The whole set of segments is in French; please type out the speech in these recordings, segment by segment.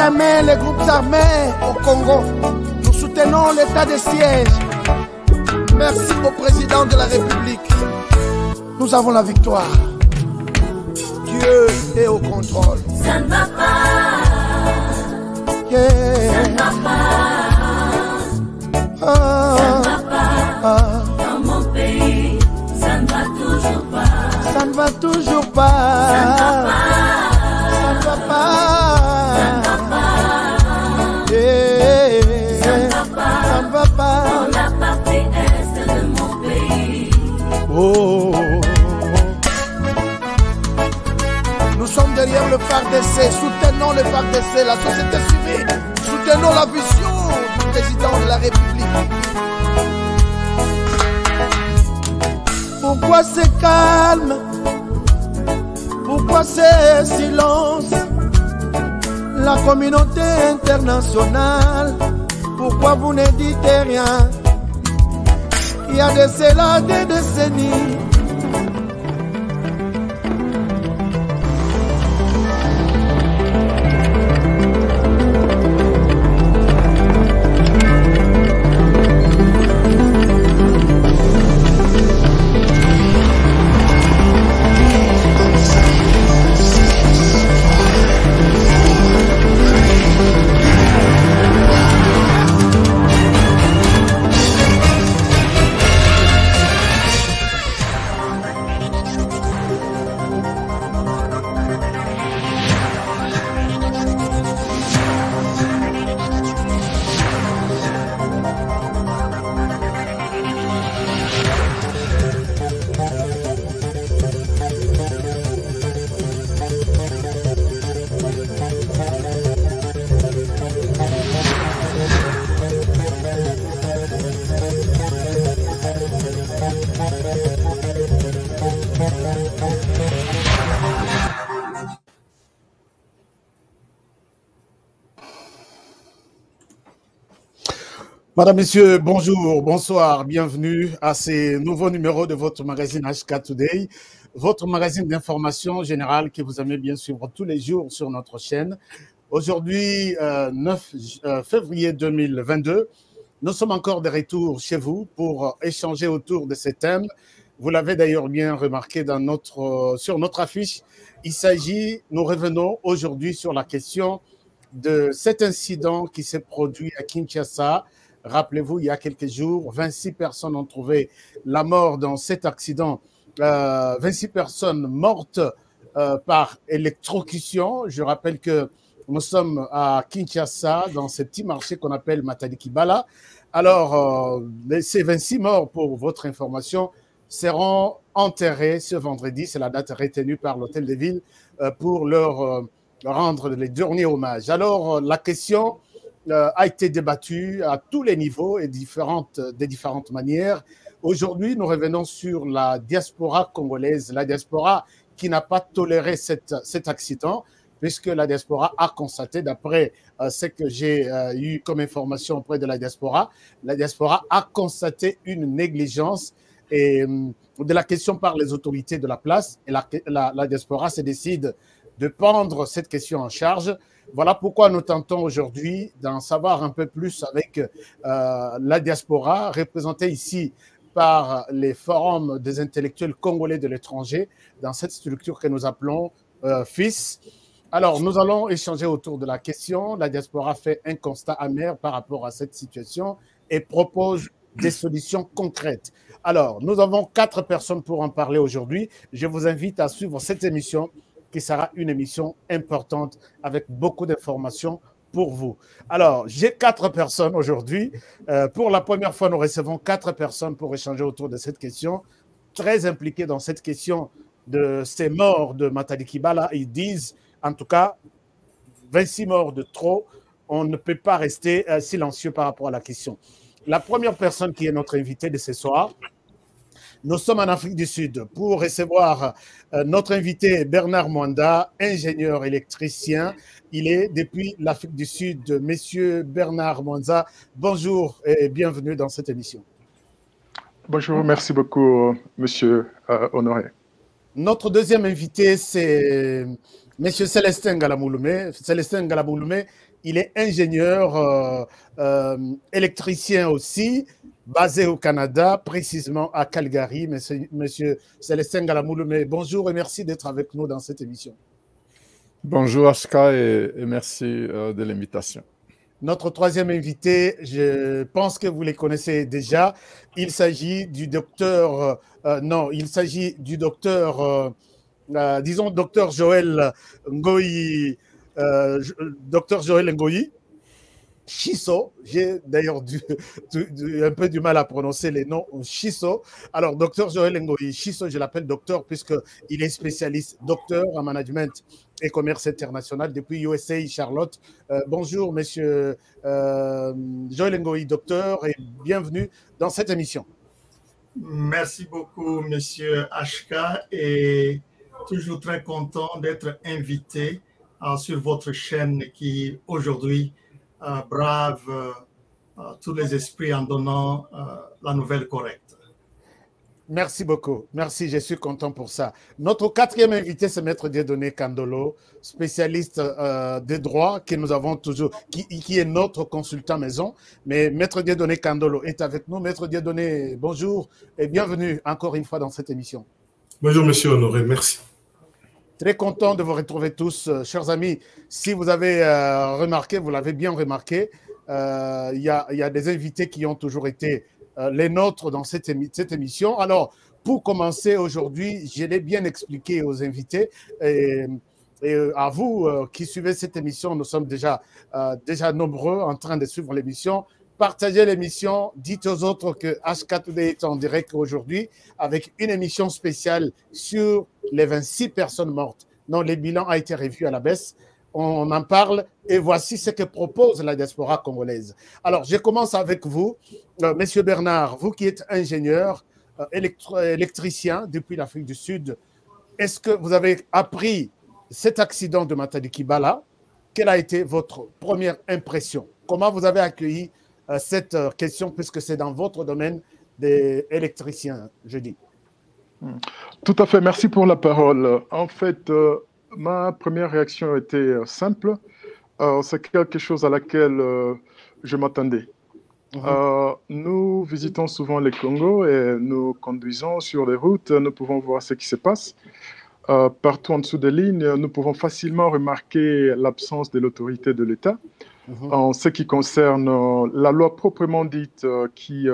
jamais les groupes armés au Congo. Nous soutenons l'état de siège. Merci au président de la République. Nous avons la victoire. Dieu est au contrôle. Ça ne va pas. Yeah. Ça ne va pas. Ça ne va pas. Dans mon pays, ça ne va toujours pas. Ça ne va toujours pas. Ça ne va pas. Ça ne va pas. Ça ne va pas. Yeah. Ça ne va pas. Ça ne va pas. Dans la partie est de mon pays. Oh. Nous sommes derrière le FARDC, soutenons le FARDC, la société civile, soutenons la vision du président de la République. Pourquoi c'est calme? Pourquoi c'est silence? La communauté internationale, pourquoi vous ne dites rien? Il y a de cela des décennies. Madame, Messieurs, bonjour, bonsoir, bienvenue à ces nouveaux numéros de votre magazine HK Today, votre magazine d'information générale qui vous aime bien suivre tous les jours sur notre chaîne. Aujourd'hui, 9 février 2022, nous sommes encore de retour chez vous pour échanger autour de ces thèmes. Vous l'avez d'ailleurs bien remarqué sur notre affiche. Il s'agit, nous revenons aujourd'hui sur la question de cet incident qui s'est produit à Kinshasa. Rappelez-vous, il y a quelques jours, 26 personnes ont trouvé la mort dans cet accident. 26 personnes mortes par électrocution. Je rappelle que nous sommes à Kinshasa, dans ce petit marché qu'on appelle Matadi-Kibala. Alors, ces 26 morts, pour votre information, seront enterrés ce vendredi. C'est la date retenue par l'hôtel de ville pour leur rendre les derniers hommages. Alors, la question a été débattue à tous les niveaux et de différentes manières. Aujourd'hui, nous revenons sur la diaspora congolaise, la diaspora qui n'a pas toléré cet accident, puisque la diaspora a constaté, d'après ce que j'ai eu comme information auprès de la diaspora a constaté une négligence de la question par les autorités de la place, et la diaspora se décide de prendre cette question en charge. Voilà pourquoi nous tentons aujourd'hui d'en savoir un peu plus avec la diaspora, représentée ici par les forums des intellectuels congolais de l'étranger, dans cette structure que nous appelons FIS. Alors, nous allons échanger autour de la question. La diaspora fait un constat amer par rapport à cette situation et propose des solutions concrètes. Alors, nous avons 4 personnes pour en parler aujourd'hui. Je vous invite à suivre cette émission qui sera une émission importante avec beaucoup d'informations pour vous. Alors, j'ai 4 personnes aujourd'hui. Pour la première fois, nous recevons 4 personnes pour échanger autour de cette question, très impliquées dans cette question de ces morts de Matadi-Kibala. Ils disent, en tout cas, 26 morts de trop. On ne peut pas rester silencieux par rapport à la question. La première personne qui est notre invitée de ce soir, nous sommes en Afrique du Sud pour recevoir notre invité Bernard Mwanda, ingénieur électricien. Il est depuis l'Afrique du Sud. Monsieur Bernard Mwanda, bonjour et bienvenue dans cette émission. Bonjour, merci beaucoup, monsieur Honoré. Notre deuxième invité, c'est monsieur Célestin Galamouloumé. Célestin Galamouloumé, Il est ingénieur électricien aussi, basé au Canada, précisément à Calgary. Monsieur Célestin Galamouloumé, bonjour et merci d'être avec nous dans cette émission. Bonjour Ashka et merci de l'invitation. Notre troisième invité, je pense que vous les connaissez déjà. Il s'agit du docteur, disons, docteur Joël Ngoyi, docteur Joël Ngoyi Chiso. J'ai d'ailleurs un peu du mal à prononcer les noms Chiso. Alors, docteur Joël Ngoyi Chiso, je l'appelle docteur puisqu'il est spécialiste docteur en management et commerce international depuis USA Charlotte. Bonjour, monsieur Joël Ngoyi, docteur, et bienvenue dans cette émission. Merci beaucoup, monsieur Ashka, et toujours très content d'être invité sur votre chaîne qui, aujourd'hui, brave tous les esprits en donnant la nouvelle correcte. Merci beaucoup. Merci, je suis content pour ça. Notre quatrième invité, c'est Maître Dieudonné Kandolo, spécialiste des droits que nous avons toujours, qui est notre consultant maison. Mais Maître Dieudonné Kandolo est avec nous. Maître Dieudonné, bonjour et bienvenue encore une fois dans cette émission. Bonjour, monsieur Honoré, merci. Très content de vous retrouver tous, chers amis. Si vous avez remarqué, vous l'avez bien remarqué, il y a des invités qui ont toujours été les nôtres dans cette émission. Alors, pour commencer aujourd'hui, je l'ai bien expliqué aux invités et à vous qui suivez cette émission. Nous sommes déjà nombreux en train de suivre l'émission. Partagez l'émission, dites aux autres que Ashka Today est en direct aujourd'hui avec une émission spéciale sur les 26 personnes mortes dont le bilan a été revu à la baisse. On en parle et voici ce que propose la diaspora congolaise. Alors, je commence avec vous, Monsieur Bernard, vous qui êtes ingénieur, électricien depuis l'Afrique du Sud. Est-ce que vous avez appris cet accident de Matadi Kibala? Quelle a été votre première impression? Comment vous avez accueilli cette question, puisque c'est dans votre domaine des électriciens, je dis? Tout à fait, merci pour la parole. En fait, ma première réaction était simple. C'est quelque chose à laquelle je m'attendais. Nous visitons souvent les Congo et nous conduisons sur les routes. Nous pouvons voir ce qui se passe. Partout en dessous des lignes, nous pouvons facilement remarquer l'absence de l'autorité de l'État. En ce qui concerne la loi proprement dite qui,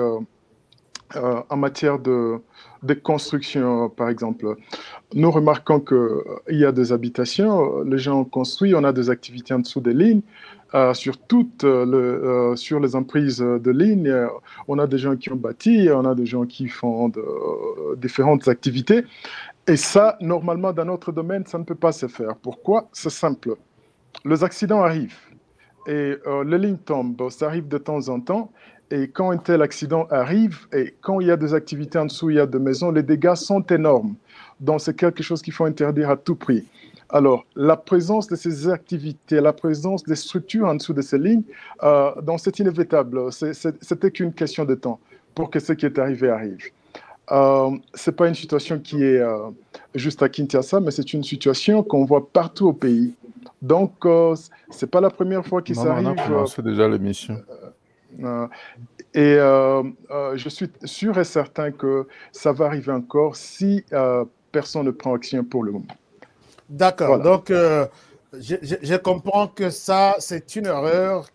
en matière de construction, par exemple, nous remarquons qu'il y a des habitations, les gens ont construit, on a des activités en dessous des lignes, sur les emprises de lignes, on a des gens qui ont bâti, on a des gens qui font différentes activités. Et ça, normalement, dans notre domaine, ça ne peut pas se faire. Pourquoi? C'est simple. Les accidents arrivent et les lignes tombent, ça arrive de temps en temps. Et quand un tel accident arrive, et quand il y a des activités en dessous, il y a des maisons, les dégâts sont énormes. Donc, c'est quelque chose qu'il faut interdire à tout prix. Alors, la présence de ces activités, la présence des structures en dessous de ces lignes, donc c'est inévitable. C'était qu'une question de temps pour que ce qui est arrivé arrive. Ce n'est pas une situation qui est juste à Kinshasa, mais c'est une situation qu'on voit partout au pays. Donc, ce n'est pas la première fois que ça arrive. On a commencé déjà l'émission. Et je suis sûr et certain que ça va arriver encore si personne ne prend action pour le moment. D'accord. Voilà. Donc, je comprends que ça, c'est une erreur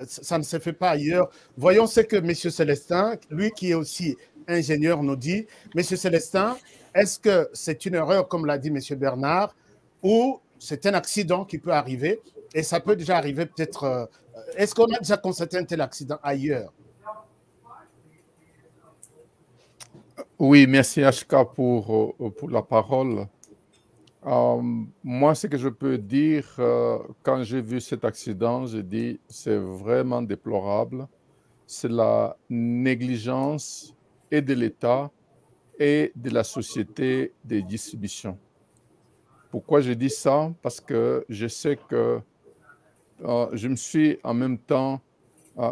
ça ne se fait pas ailleurs. Voyons ce que M. Célestin, lui qui est aussi ingénieur, nous dit. M. Célestin, est-ce que c'est une erreur, comme l'a dit M. Bernard, ou c'est un accident qui peut arriver et ça peut déjà arriver peut-être... Est-ce qu'on a déjà constaté un tel accident ailleurs? Oui, merci Ashka pour la parole. Moi, ce que je peux dire, quand j'ai vu cet accident, j'ai dit c'est vraiment déplorable. C'est la négligence et de l'État et de la société de distribution. Pourquoi je dis ça? Parce que je sais que je me suis en même temps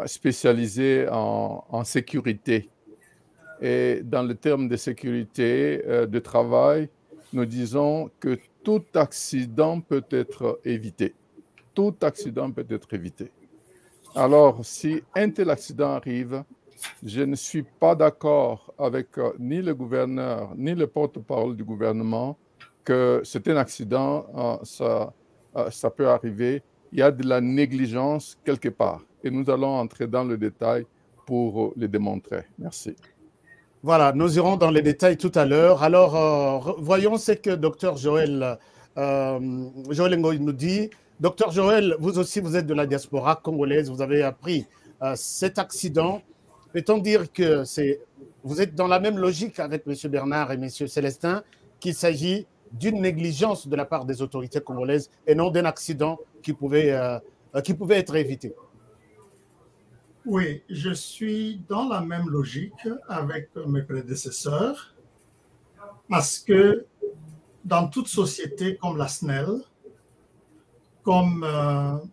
spécialisé en sécurité. Et dans le terme de sécurité de travail, nous disons que tout accident peut être évité. tout accident peut être évité. Alors, si un tel accident arrive, je ne suis pas d'accord avec ni le gouverneur, ni le porte-parole du gouvernement que c'est un accident, ça peut arriver. Il y a de la négligence quelque part. Et nous allons entrer dans le détail pour le démontrer. Merci. Voilà, nous irons dans les détails tout à l'heure. Alors, voyons ce que Dr Joël Ngoï nous dit. Dr Joël, vous aussi, vous êtes de la diaspora congolaise. Vous avez appris cet accident. Peut-on dire que vous êtes dans la même logique avec M. Bernard et M. Célestin, qu'il s'agit d'une négligence de la part des autorités congolaises et non d'un accident qui pouvait être évité? Oui, je suis dans la même logique avec mes prédécesseurs parce que dans toute société comme la SNEL, comme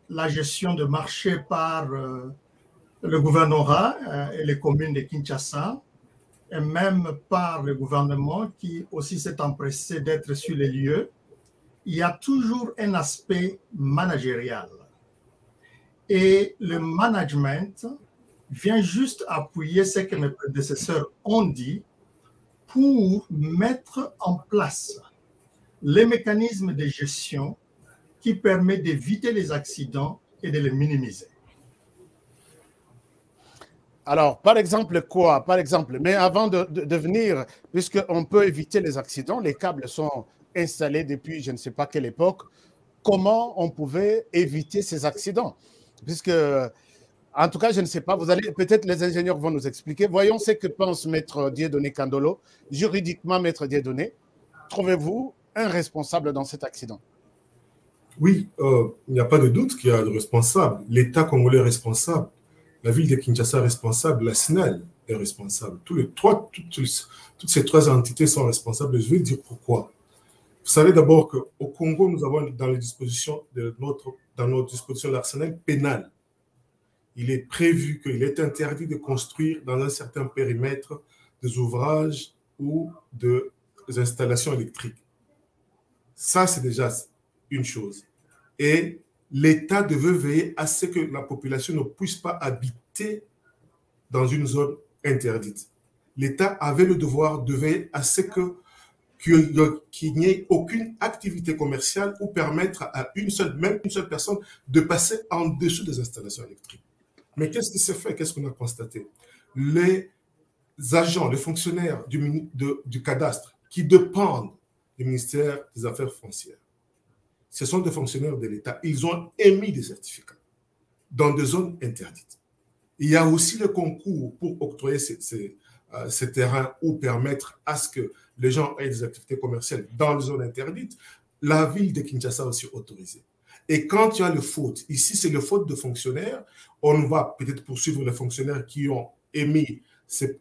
la gestion de marché par le gouvernorat et les communes de Kinshasa, et même par le gouvernement qui aussi s'est empressé d'être sur les lieux, il y a toujours un aspect managérial. Et le management vient juste appuyer ce que mes prédécesseurs ont dit pour mettre en place les mécanismes de gestion qui permettent d'éviter les accidents et de les minimiser. Alors, par exemple, quoi? Par exemple, mais avant de venir, puisqu'on peut éviter les accidents, les câbles sont installés depuis je ne sais pas quelle époque, comment on pouvait éviter ces accidents? Puisque, en tout cas, je ne sais pas, peut-être les ingénieurs vont nous expliquer. Voyons ce que pense Maître Dieudonné Kandolo. Juridiquement, Maître Dieudonné, trouvez-vous un responsable dans cet accident? Oui, il n'y a pas de doute qu'il y a de responsable. L'État congolais est responsable. La ville de Kinshasa est responsable. La SNEL est responsable. Toutes ces trois entités sont responsables. Je vais dire pourquoi. Vous savez d'abord qu'au Congo, nous avons dans notre disposition l'arsenal pénal. Il est prévu qu'il est interdit de construire dans un certain périmètre des ouvrages ou des installations électriques. Ça, c'est déjà une chose. Et l'État devait veiller à ce que la population ne puisse pas habiter dans une zone interdite. L'État avait le devoir de veiller à ce qu'il n'y ait aucune activité commerciale ou permettre à même une seule personne de passer en dessous des installations électriques. Mais qu'est-ce qui s'est fait? Qu'est-ce qu'on a constaté? Les agents, les fonctionnaires du cadastre qui dépendent du ministère des Affaires foncières, ce sont des fonctionnaires de l'État. Ils ont émis des certificats dans des zones interdites. Il y a aussi le concours pour octroyer ces terrains ou permettre à ce que les gens aient des activités commerciales dans les zones interdites. La ville de Kinshasa a aussi autorisé. Et quand il y a le faute, ici c'est le faute de fonctionnaires, on va peut-être poursuivre les fonctionnaires qui ont émis ces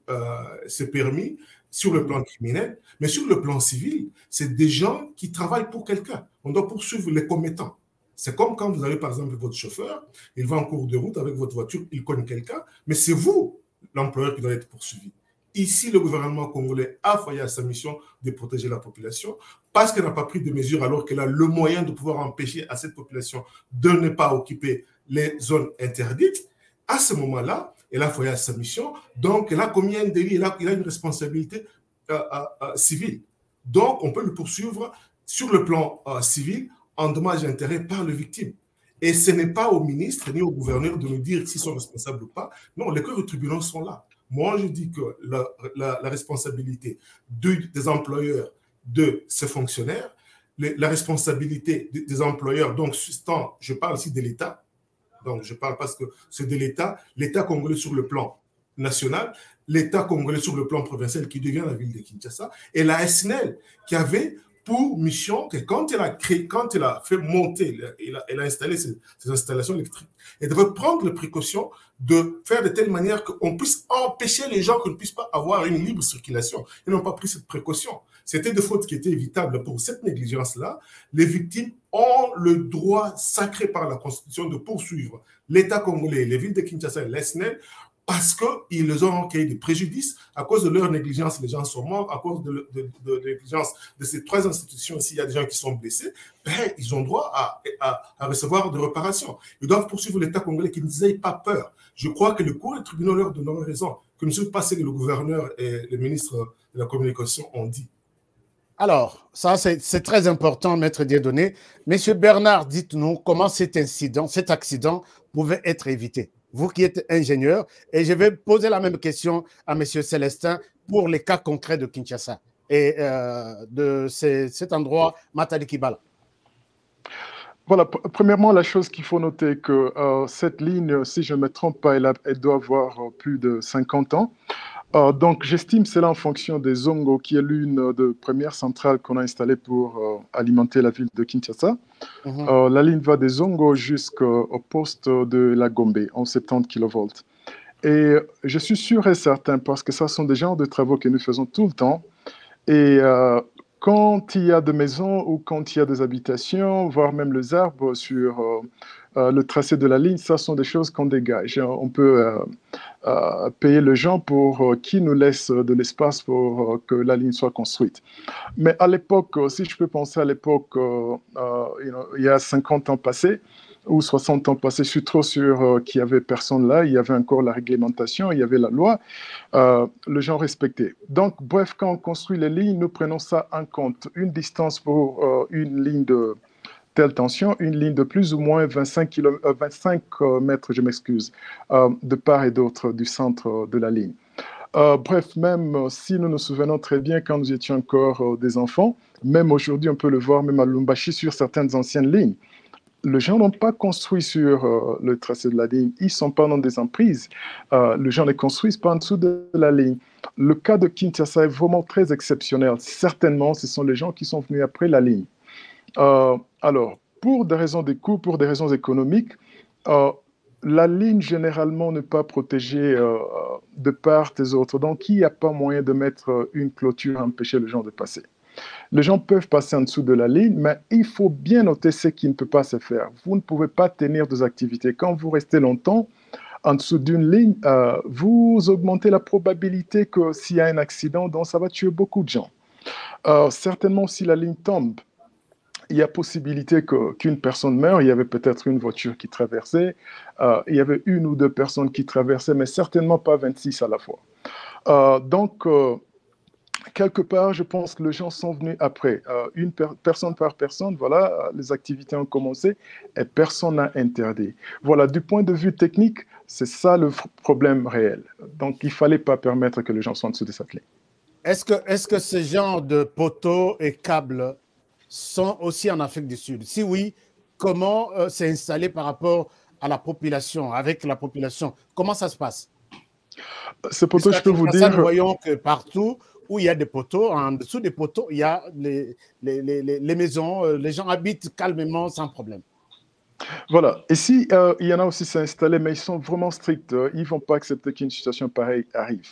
permis sur le plan criminel, mais sur le plan civil, c'est des gens qui travaillent pour quelqu'un. On doit poursuivre les commettants. C'est comme quand vous avez par exemple votre chauffeur, il va en cours de route avec votre voiture, il connaît quelqu'un, mais c'est vous, l'employeur, qui doit être poursuivi. Ici, le gouvernement congolais a failli à sa mission de protéger la population parce qu'elle n'a pas pris de mesures alors qu'elle a le moyen de pouvoir empêcher à cette population de ne pas occuper les zones interdites. À ce moment-là, elle a failli à sa mission, donc elle a commis un délit, il a une responsabilité civile. Donc, on peut le poursuivre sur le plan civil en dommages et intérêts par les victimes. Et ce n'est pas au ministre ni au gouverneur de nous dire s'ils sont responsables ou pas. Non, les cours de tribunaux sont là. Moi, je dis que la responsabilité des employeurs de ces fonctionnaires, la responsabilité des employeurs, donc je parle aussi de l'État, donc je parle parce que c'est de l'État congolais sur le plan national, l'État congolais sur le plan provincial qui devient la ville de Kinshasa, et la SNEL qui avait pour mission que quand elle a fait monter, elle a installé ces installations électriques, elle devait prendre les précautions de faire de telle manière qu'on puisse empêcher les gens qu'ils ne puissent pas avoir une libre circulation. Ils n'ont pas pris cette précaution. C'était des fautes qui étaient évitables. Pour cette négligence-là, les victimes ont le droit sacré par la Constitution de poursuivre l'État congolais, les villes de Kinshasa et l'SNEL parce qu'ils ont créé des préjudices. À cause de leur négligence, les gens sont morts. À cause de négligence de ces 3 institutions, s'il y a des gens qui sont blessés, ben, ils ont droit à recevoir des reparations. Ils doivent poursuivre l'État congolais, qui n'aient pas peur. Je crois que le cours des tribunaux leur donneront raison, que ne soit pas ce que le gouverneur et le ministre de la Communication ont dit. Alors, ça, c'est très important, Maître Dieudonné. Monsieur Bernard, dites-nous comment cet accident pouvait être évité. Vous qui êtes ingénieur, et je vais poser la même question à Monsieur Célestin pour les cas concrets de Kinshasa et de cet endroit, Matadi Kibala. Voilà, premièrement, la chose qu'il faut noter, que cette ligne, si je ne me trompe pas, elle doit avoir plus de 50 ans. Donc, j'estime cela en fonction des Zongo, qui est l'une des premières centrales qu'on a installées pour alimenter la ville de Kinshasa. La ligne va des Zongo jusqu'au poste de la Gombe, en 70 kV. Et je suis sûr et certain, parce que ça sont des genres de travaux que nous faisons tout le temps, et quand il y a des maisons ou quand il y a des habitations, voire même les arbres sur le tracé de la ligne, ça sont des choses qu'on dégage. On peut payer les gens pour qu'ils nous laissent de l'espace pour que la ligne soit construite. Mais à l'époque, si je peux penser à l'époque, il y a 50 ans passés, ou 60 ans passés, je suis trop sûr qu'il n'y avait personne là, il y avait encore la réglementation, il y avait la loi, les gens respectaient. Donc, bref, quand on construit les lignes, nous prenons ça en compte. Une distance pour une ligne de telle tension, une ligne de plus ou moins 25 mètres, je m'excuse, de part et d'autre du centre de la ligne. Bref, même si nous nous souvenons très bien quand nous étions encore des enfants, même aujourd'hui, on peut le voir même à Lumbashi sur certaines anciennes lignes. Les gens n'ont pas construit sur le tracé de la ligne, ils ne sont pas dans des emprises. Les gens ne construisent pas en dessous de la ligne. Le cas de Kinshasa est vraiment très exceptionnel. Certainement, ce sont les gens qui sont venus après la ligne. Alors, pour des raisons de coût, pour des raisons économiques, la ligne généralement n'est pas protégée de part et d'autre. Donc, il n'y a pas moyen de mettre une clôture à empêcher les gens de passer. Les gens peuvent passer en dessous de la ligne, mais il faut bien noter ce qui ne peut pas se faire. Vous ne pouvez pas tenir des activités. Quand vous restez longtemps en dessous d'une ligne, vous augmentez la probabilité que s'il y a un accident, donc ça va tuer beaucoup de gens. Certainement, si la ligne tombe, il y a possibilité qu'une personne meure. Il y avait peut-être une voiture qui traversait. Il y avait 1 ou 2 personnes qui traversaient, mais certainement pas 26 à la fois. Donc, quelque part, je pense que les gens sont venus après. Personne par personne, voilà, les activités ont commencé et personne n'a interdit. Voilà, du point de vue technique, c'est ça le problème réel. Donc, il ne fallait pas permettre que les gens soient en dessous de cette ligne. Est-ce que ce genre de poteaux et câbles sont aussi en Afrique du Sud? Si oui, comment c'est installé par rapport à la population, avec la population? Comment ça se passe? Ce poteau, je peux vous dire... Nous voyons que partout où il y a des poteaux, en dessous des poteaux, il y a les maisons, les gens habitent calmement sans problème. Voilà. Ici, il y en a aussi s'installer, mais ils sont vraiment stricts. Ils ne vont pas accepter qu'une situation pareille arrive.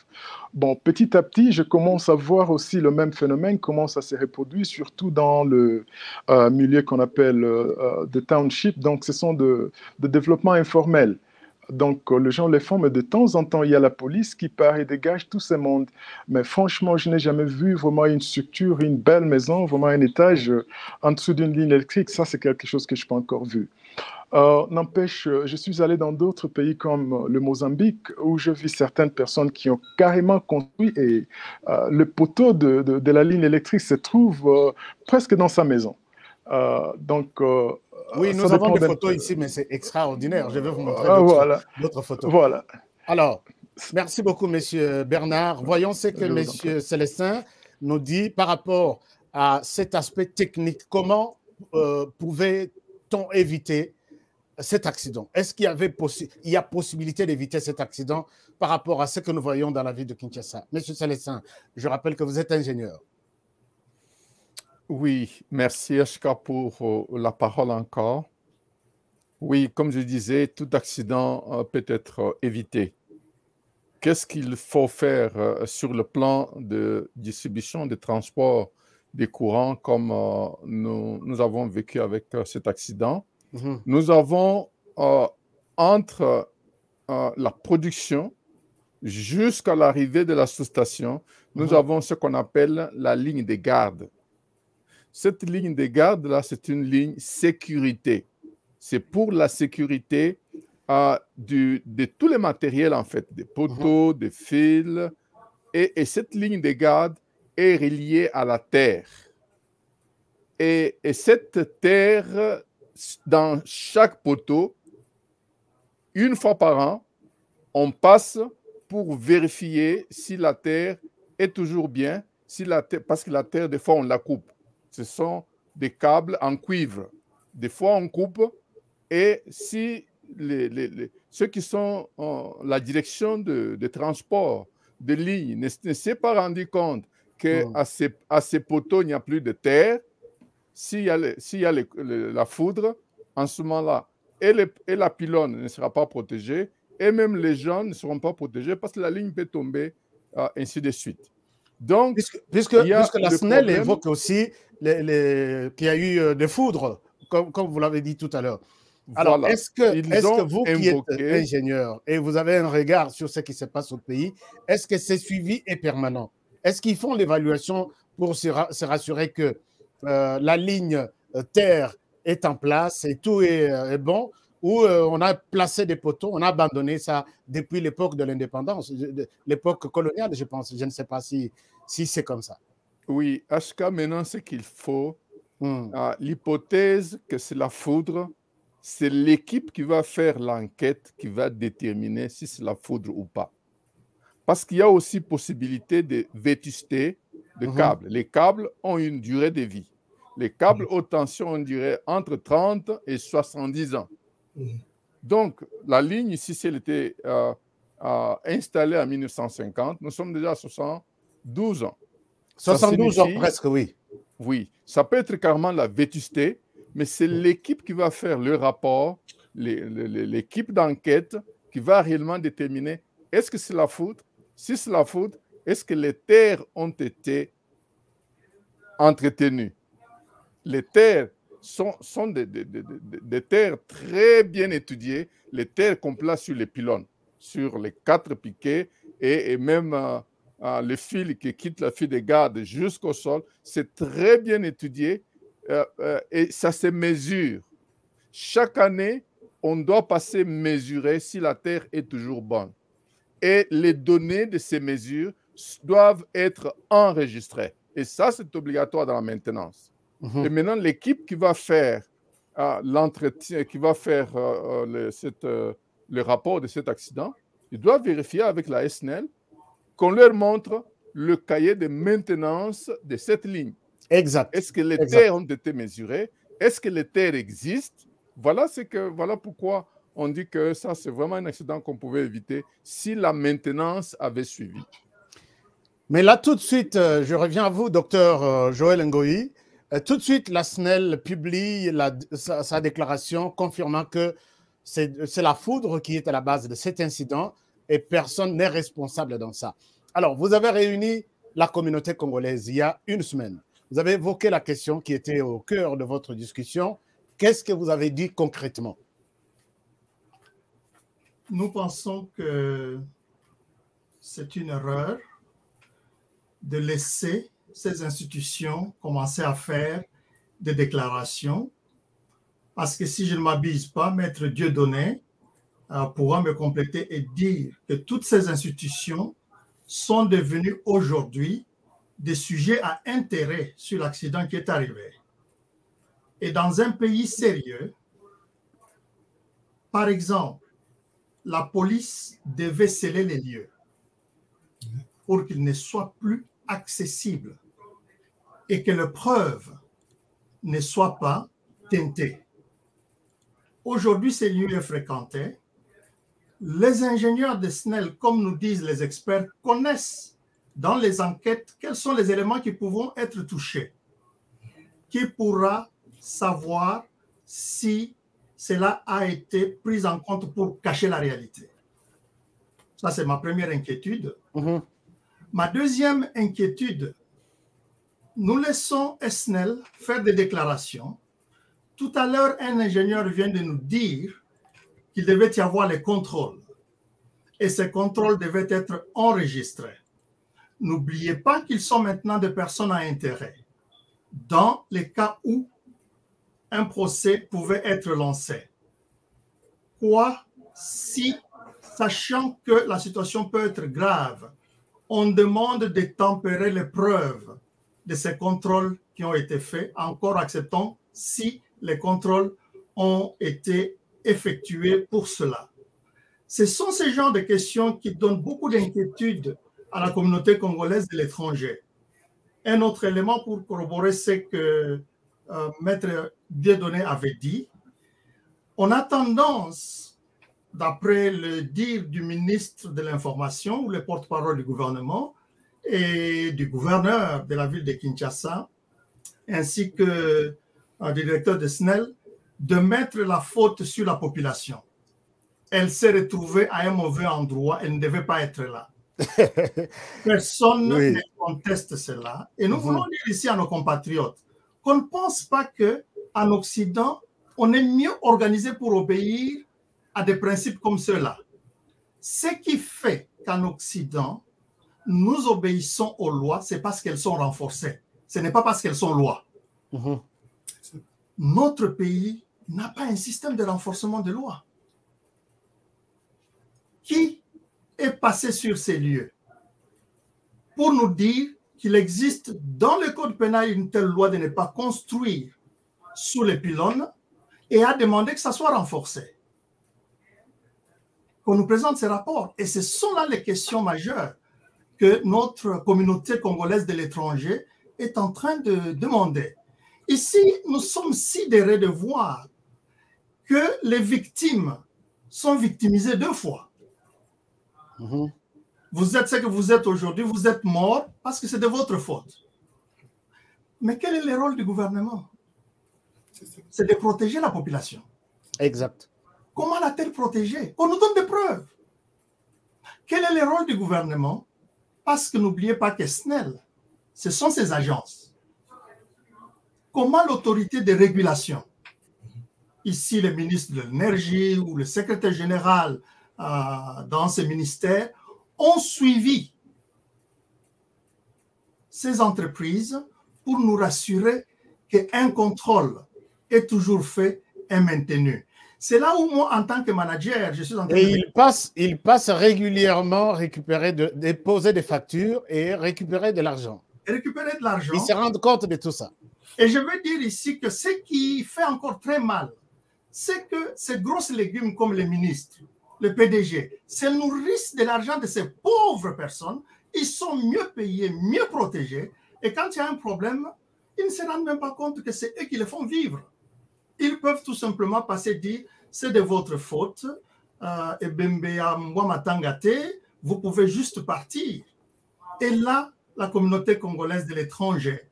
Bon, petit à petit, je commence à voir aussi le même phénomène commence à se reproduire, surtout dans le milieu qu'on appelle de township. Donc, ce sont de développement informel. Donc, les gens les font, mais de temps en temps, il y a la police qui part et dégage tout ce monde. Mais franchement, je n'ai jamais vu vraiment une structure, une belle maison, vraiment un étage en dessous d'une ligne électrique. Ça, c'est quelque chose que je n'ai pas encore vu. N'empêche, je suis allé dans d'autres pays comme le Mozambique, où je vis certaines personnes qui ont carrément construit et le poteau de la ligne électrique se trouve presque dans sa maison. Oui, nous avons des photos ici, mais c'est extraordinaire. Je vais vous montrer d'autres photos. Voilà. Alors, merci beaucoup, Monsieur Bernard. Voyons ce que Monsieur Célestin nous dit par rapport à cet aspect technique. Comment pouvait-on éviter cet accident? Est-ce qu'il y a possibilité d'éviter cet accident par rapport à ce que nous voyons dans la ville de Kinshasa? Monsieur Célestin, je rappelle que vous êtes ingénieur. Oui, merci Ashka pour la parole encore. Oui, comme je disais, tout accident peut être évité. Qu'est-ce qu'il faut faire sur le plan de distribution, de transport des courants comme nous avons vécu avec cet accident? Nous avons entre la production jusqu'à l'arrivée de la sous-station, nous avons ce qu'on appelle la ligne de garde. Cette ligne de garde-là, c'est une ligne sécurité. C'est pour la sécurité de tous les matériels, en fait, des poteaux, des fils. Et cette ligne de garde est reliée à la terre. Et cette terre, dans chaque poteau, une fois par an, on passe pour vérifier si la terre est toujours bien, parce que la terre, des fois, on la coupe. Ce sont des câbles en cuivre. Des fois, on coupe, et si ceux qui sont la direction de transport de ligne ne s'est pas rendu compte qu'à ces poteaux, il n'y a plus de terre, s'il y a la foudre, en ce moment-là, et la pylône ne sera pas protégée, et même les gens ne seront pas protégés parce que la ligne peut tomber, ainsi de suite. Donc, puisque la SNEL évoque aussi qu'il y a eu des foudres, comme vous l'avez dit tout à l'heure. Alors, voilà. est-ce que vous qui êtes ingénieur et vous avez un regard sur ce qui se passe au pays, est-ce que c'est suivi et permanent? Est-ce qu'ils font l'évaluation pour se rassurer que la ligne terre est en place et tout est bon, ou on a placé des poteaux, on a abandonné ça depuis l'époque de l'indépendance, l'époque coloniale, je pense. Je ne sais pas si c'est comme ça. Oui, HK, maintenant, ce qu'il faut, l'hypothèse que c'est la foudre, c'est l'équipe qui va faire l'enquête qui va déterminer si c'est la foudre ou pas. Parce qu'il y a aussi possibilité de vétusté de câbles. Les câbles ont une durée de vie. Les câbles haute tension ont une durée entre 30 et 70 ans. Donc, la ligne ici, si elle était installée en 1950, nous sommes déjà à 72 ans. 72 ans presque, oui. Oui, ça peut être carrément la vétusté, mais c'est l'équipe qui va faire le rapport, l'équipe d'enquête qui va réellement déterminer est-ce que c'est la foudre? Si c'est la foudre, est-ce que les terres ont été entretenues? Les terres sont des terres très bien étudiées, les terres qu'on place sur les pylônes, sur les 4 piquets et même le fil qui quitte la file de garde jusqu'au sol, c'est très bien étudié et ça se mesure. Chaque année, on doit passer mesurer si la terre est toujours bonne. Et les données de ces mesures doivent être enregistrées. Et ça, c'est obligatoire dans la maintenance. Et maintenant, l'équipe qui va faire l'entretien, qui va faire le rapport de cet accident, ils doivent vérifier avec la SNEL qu'on leur montre le cahier de maintenance de cette ligne. Exact. Est-ce que les terres ont été mesurées? Est-ce que les terres existent? Voilà pourquoi on dit que ça, c'est vraiment un accident qu'on pouvait éviter si la maintenance avait suivi. Mais là, tout de suite, je reviens à vous, docteur Joël Ngoï. Tout de suite, la SNEL publie sa déclaration confirmant que c'est la foudre qui est à la base de cet incident et personne n'est responsable dans ça. Alors, vous avez réuni la communauté congolaise il y a une semaine. Vous avez évoqué la question qui était au cœur de votre discussion. Qu'est-ce que vous avez dit concrètement? Nous pensons que c'est une erreur de laisser ces institutions commencer à faire des déclarations, parce que si je ne m'abuse pas, Maître Dieudonné pourra me compléter et dire que toutes ces institutions sont devenues aujourd'hui des sujets à intérêt sur l'accident qui est arrivé. Et dans un pays sérieux, par exemple, la police devait sceller les lieux pour qu'ils ne soient plus accessibles et que les preuves ne soient pas teintées. Aujourd'hui, ces lieux sont fréquentés. Les ingénieurs de SNEL, comme nous disent les experts, connaissent dans les enquêtes quels sont les éléments qui pourront être touchés. Qui pourra savoir si cela a été pris en compte pour cacher la réalité? Ça, c'est ma première inquiétude. Ma deuxième inquiétude, nous laissons SNEL faire des déclarations. Tout à l'heure, un ingénieur vient de nous dire qu'il devait y avoir les contrôles. et ces contrôles devaient être enregistrés. N'oubliez pas qu'ils sont maintenant des personnes à intérêt. Dans les cas où un procès pouvait être lancé. Quoi si, sachant que la situation peut être grave, on demande de tempérer les preuves de ces contrôles qui ont été faits, encore acceptant si les contrôles ont été effectués pour cela. Ce sont ces genres de questions qui donnent beaucoup d'inquiétude à la communauté congolaise de l'étranger. Un autre élément pour corroborer ce que Maître Dieudonné avait dit, on a tendance, d'après le dire du ministre de l'Information ou le porte-parole du gouvernement et du gouverneur de la ville de Kinshasa, ainsi que du directeur de SNEL, de mettre la faute sur la population. Elle s'est retrouvée à un mauvais endroit, elle ne devait pas être là. Personne ne conteste cela. Et nous voulons dire ici à nos compatriotes qu'on ne pense pas qu'en Occident, on est mieux organisé pour obéir à des principes comme ceux-là. Ce qui fait qu'en Occident, nous obéissons aux lois, c'est parce qu'elles sont renforcées. Ce n'est pas parce qu'elles sont lois. Notre pays n'a pas un système de renforcement de lois. Qui est passé sur ces lieux pour nous dire qu'il existe dans le code pénal une telle loi de ne pas construire sous les pylônes et a demandé que ça soit renforcé? Qu'on nous présente ces rapports. Et ce sont là les questions majeures que notre communauté congolaise de l'étranger est en train de demander. Ici, nous sommes sidérés de voir que les victimes sont victimisées 2 fois. Vous êtes ce que vous êtes aujourd'hui, vous êtes mort parce que c'est de votre faute. Mais quel est le rôle du gouvernement? C'est de protéger la population. Exact. Comment l'a-t-elle protégée? On nous donne des preuves. Quel est le rôle du gouvernement? Parce que n'oubliez pas que SNEL, ce sont ces agences. Comment l'autorité de régulation, ici le ministre de l'Énergie ou le secrétaire général dans ces ministères, ont suivi ces entreprises pour nous rassurer qu'un contrôle est toujours fait et maintenu. C'est là où moi, en tant que manager, je suis en train de... il passe régulièrement déposer des factures et récupérer de l'argent. Récupérer de l'argent. Ils se rendent compte de tout ça. Et je veux dire ici que ce qui fait encore très mal, c'est que ces grosses légumes comme les ministres, le PDG, se nourrissent de l'argent de ces pauvres personnes. Ils sont mieux payés, mieux protégés. Et quand il y a un problème, ils ne se rendent même pas compte que c'est eux qui les font vivre. Ils peuvent tout simplement passer et dire c'est de votre faute, et Bembea Mwamatangate, vous pouvez juste partir. Et là, la communauté congolaise de l'étranger,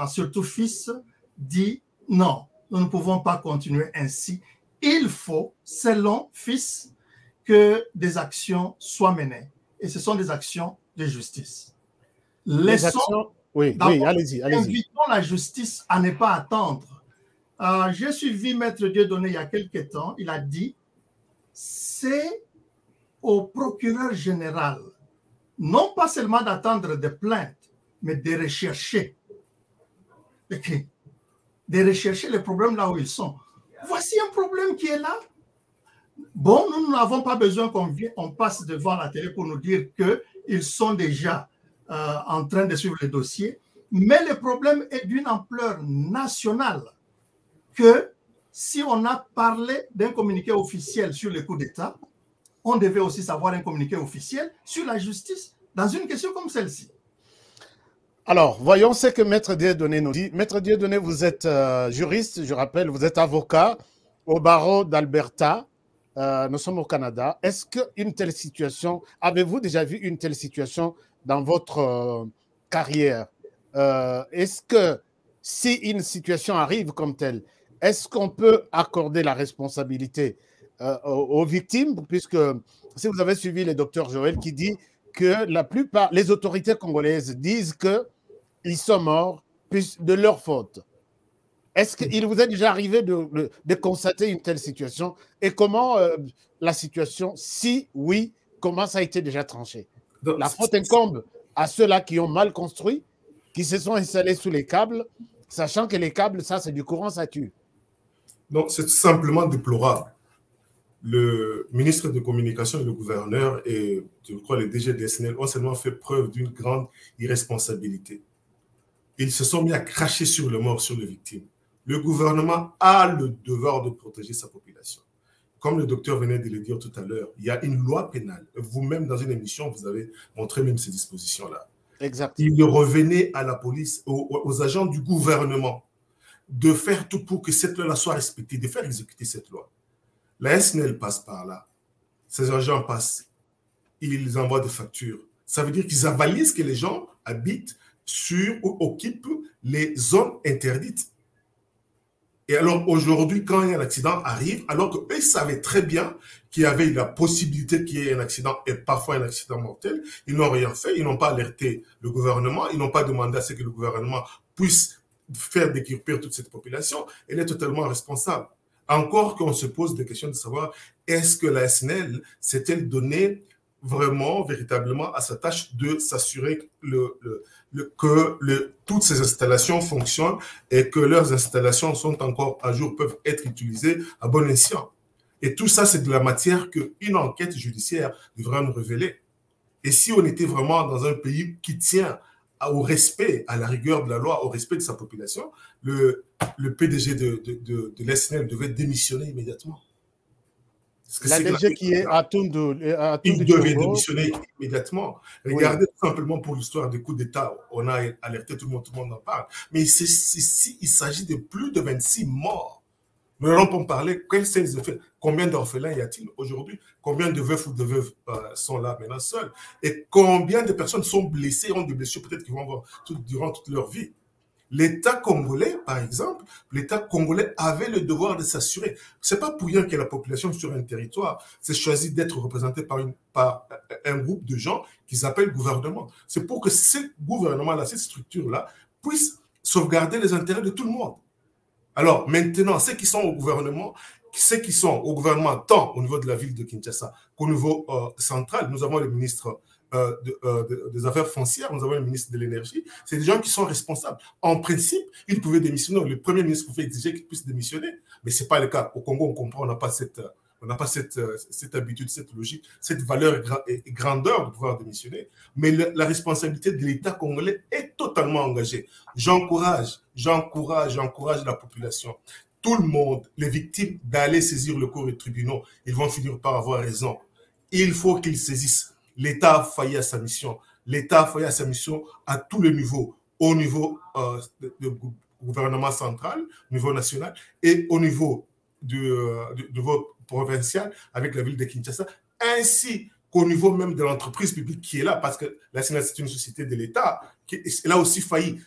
surtout FIS, dit non, nous ne pouvons pas continuer ainsi. Il faut, selon FIS, que des actions soient menées. Et ce sont des actions de justice. Laissons, allez-y. Invitons la justice à ne pas attendre. J'ai suivi Maître Dieudonné il y a quelques temps. Il a dit, c'est au procureur général, non pas seulement d'attendre des plaintes, mais de rechercher. De rechercher les problèmes là où ils sont. Voici un problème qui est là. Bon, nous n'avons pas besoin qu'on passe devant la télé pour nous dire qu'ils sont déjà en train de suivre le dossier, mais le problème est d'une ampleur nationale que si on a parlé d'un communiqué officiel sur le coup d'État, on devait aussi savoir un communiqué officiel sur la justice dans une question comme celle-ci. Alors, voyons ce que Maître Dieudonné nous dit. Maître Dieudonné, vous êtes juriste, je rappelle, vous êtes avocat au barreau d'Alberta. Nous sommes au Canada. Est-ce qu'une telle situation, avez-vous déjà vu une telle situation dans votre carrière? Est-ce que si une situation arrive comme telle, est-ce qu'on peut accorder la responsabilité aux victimes? Puisque si vous avez suivi le docteur Joël qui dit que la plupart, les autorités congolaises disent qu'ils sont morts de leur faute. Est-ce qu'il vous est déjà arrivé de constater une telle situation? Et comment la situation, si oui, comment ça a été déjà tranché? Donc, La faute incombe à ceux-là qui ont mal construit, qui se sont installés sous les câbles, sachant que les câbles, ça, c'est du courant, ça tue. Donc, c'est tout simplement déplorable. Le ministre de Communication et le gouverneur et, je crois, les DG de SNL ont seulement fait preuve d'une grande irresponsabilité. Ils se sont mis à cracher sur le mort, sur les victimes. Le gouvernement a le devoir de protéger sa population. Comme le docteur venait de le dire tout à l'heure, il y a une loi pénale. Vous-même, dans une émission, vous avez montré même ces dispositions-là. Exact. Il revenait à la police, aux agents du gouvernement, de faire tout pour que cette loi soit respectée, de faire exécuter cette loi. La SNL passe par là. Ces agents passent. Ils envoient des factures. Ça veut dire qu'ils avalisent que les gens habitent sur ou occupent les zones interdites. Et alors aujourd'hui, quand un accident arrive, alors qu'eux savaient très bien qu'il y avait la possibilité qu'il y ait un accident et parfois un accident mortel, ils n'ont rien fait, ils n'ont pas alerté le gouvernement, ils n'ont pas demandé à ce que le gouvernement puisse faire décupir toute cette population. Elle est totalement responsable. Encore qu'on se pose des questions de savoir est-ce que la SNL s'est-elle donnée vraiment, véritablement à sa tâche de s'assurer que toutes ces installations fonctionnent et que leurs installations sont encore à jour, peuvent être utilisées à bon escient. Et tout ça, c'est de la matière qu'une enquête judiciaire devra nous révéler. Et si on était vraiment dans un pays qui tient au respect, à la rigueur de la loi, au respect de sa population, le PDG de l'SNL devait démissionner immédiatement. La DG qui est à Tundu. Il devait démissionner immédiatement. Regardez tout simplement pour l'histoire des coups d'État. On a alerté tout le monde en parle. Mais ici, il s'agit de plus de 26 morts. Nous allons pas en parler. Quels sont les effets? Combien d'orphelins y a-t-il aujourd'hui? Combien de veufs ou de veuves sont là maintenant seuls? Et combien de personnes sont blessées, ont des blessures peut-être qu'ils vont avoir durant toute leur vie? L'État congolais, par exemple, l'État congolais avait le devoir de s'assurer. C'est pas pour rien que la population sur un territoire s'est choisie d'être représentée par un groupe de gens qui s'appelle gouvernement. C'est pour que ce gouvernement-là, cette structure-là, puisse sauvegarder les intérêts de tout le monde. Alors maintenant, ceux qui sont au gouvernement, tant au niveau de la ville de Kinshasa qu'au niveau central, nous avons le ministre des Affaires foncières, nous avons le ministre de l'Énergie, c'est des gens qui sont responsables. En principe, ils pouvaient démissionner, le Premier ministre pouvait exiger qu'ils puissent démissionner, mais ce n'est pas le cas. Au Congo, on comprend, on n'a pas cette habitude, cette logique, cette valeur et grandeur de pouvoir démissionner, mais la responsabilité de l'État congolais est totalement engagée. J'encourage la population, tout le monde, les victimes, d'aller saisir le cours des tribunaux. Ils vont finir par avoir raison. Il faut qu'ils saisissent. L'État a failli à sa mission. L'État a failli à sa mission à tous les niveaux, au niveau du gouvernement central, au niveau national et au niveau du provincial avec la ville de Kinshasa, ainsi qu'au niveau même de l'entreprise publique qui est là, parce que la SNL, c'est une société de l'État, elle a aussi failli.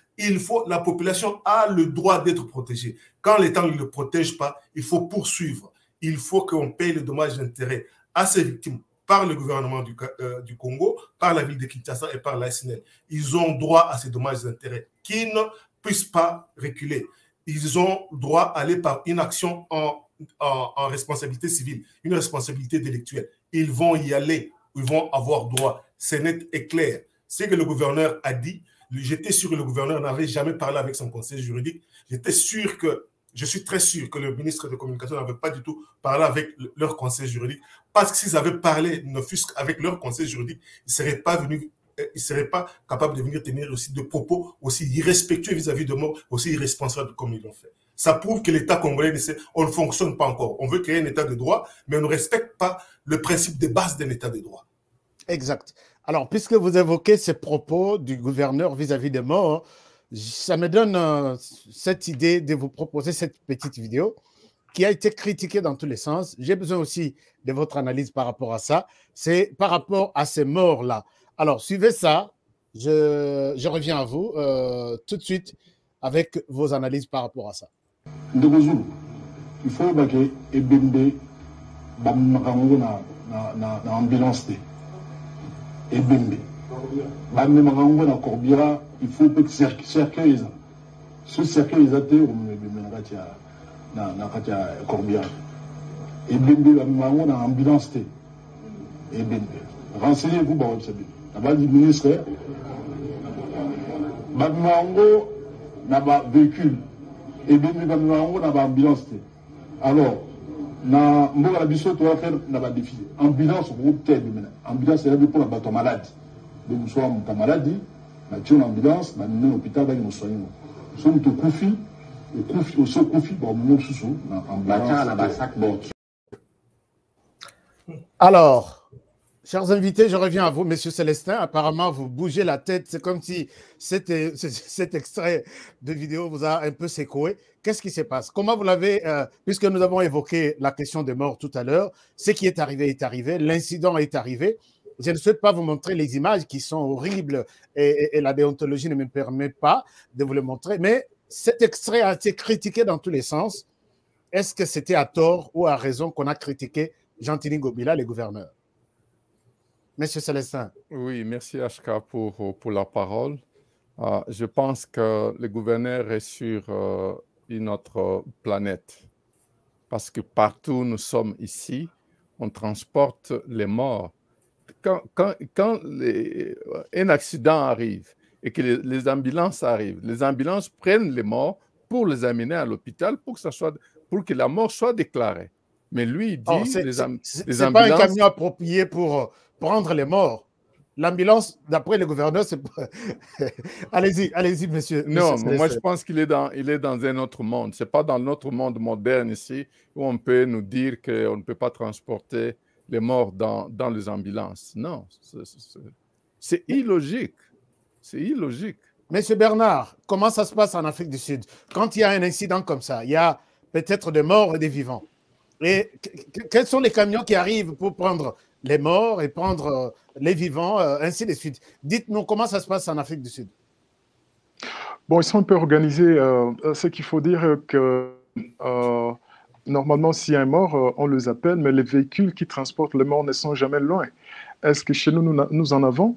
La population a le droit d'être protégée. Quand l'État ne le protège pas, il faut poursuivre. Il faut qu'on paye les dommages d'intérêt à ces victimes par le gouvernement du Congo, par la ville de Kinshasa et par la SNL. Ils ont droit à ces dommages d'intérêt qui ne puissent pas reculer. Ils ont droit à aller par une action en responsabilité civile, une responsabilité délictuelle. Ils vont y aller, ils vont avoir droit. C'est net et clair. Ce que le gouverneur a dit, j'étais sûr que le gouverneur n'avait jamais parlé avec son conseil juridique. Je suis très sûr que le ministre de Communication n'avait pas du tout parlé avec leur conseil juridique, parce que s'ils avaient parlé, ne fût-ce qu'avec leur conseil juridique, ils ne seraient pas capables de venir tenir aussi de propos aussi irrespectueux vis-à-vis de moi, aussi irresponsables comme ils l'ont fait. Ça prouve que l'État congolais, on ne fonctionne pas encore. On veut créer un État de droit, mais on ne respecte pas le principe de base d'un État de droit. Exact. Alors, puisque vous évoquez ces propos du gouverneur vis-à-vis des morts, ça me donne cette idée de vous proposer cette petite vidéo qui a été critiquée dans tous les sens. J'ai besoin aussi de votre analyse par rapport à ça. C'est par rapport à ces morts-là. Alors, suivez ça. Je reviens à vous tout de suite avec vos analyses par rapport à ça. Il faut que Ebembe na ambulance Ebembe Bamembe na Corbira, il faut que cercueil ce cercueil na Corbira Ebembe na ambulance Ebembe Renseignez-vous, bon, c'est bien. D'abord, du ministère. Bagmango n'a pas véhicule. Et bien, Bagmango n'a pas ambulance. Alors, na mboka biso to faire na ba défi ambulance pour tête maintenant ambulance c'est pour la bateau malade donc soit mon maladie na tio ambulance na nous hôpital ba nous soigner so to kufi et kufi so kufi bon nous sous na ambulance na ba sac bon. Alors, chers invités, je reviens à vous, Monsieur Célestin. Apparemment, vous bougez la tête. C'est comme si cet extrait de vidéo vous a un peu secoué. Qu'est-ce qui se passe? Comment vous l'avez, puisque nous avons évoqué la question des morts tout à l'heure, ce qui est arrivé, l'incident est arrivé. Je ne souhaite pas vous montrer les images qui sont horribles et la déontologie ne me permet pas de vous le montrer, mais cet extrait a été critiqué dans tous les sens. Est-ce que c'était à tort ou à raison qu'on a critiqué Jean-Tini Ngobila, le gouverneur? Monsieur Célestin. Oui, merci HK pour la parole. Je pense que le gouverneur est sur une autre planète. Parce que partout où nous sommes ici, on transporte les morts. Quand un accident arrive et que les ambulances arrivent, les ambulances prennent les morts pour les amener à l'hôpital pour que la mort soit déclarée. Mais lui, il dit les ambulances... C'est pas un camion approprié pour prendre les morts. L'ambulance, d'après le gouverneur, c'est pas... allez-y, monsieur. Non, monsieur moi je pense qu'il est dans un autre monde. Ce n'est pas dans notre monde moderne ici où on peut nous dire qu'on ne peut pas transporter les morts dans les ambulances. Non, c'est illogique. C'est illogique. Monsieur Bernard, comment ça se passe en Afrique du Sud? Quand il y a un incident comme ça, il y a peut-être des morts et des vivants. Et quels sont les camions qui arrivent pour prendre les morts et prendre les vivants, ainsi de suite? Dites-nous comment ça se passe en Afrique du Sud. Bon, ils sont un peu organisés. Ce qu'il faut dire que normalement, s'il y a un mort, on les appelle, mais les véhicules qui transportent les morts ne sont jamais loin. Est-ce que chez nous, nous en avons?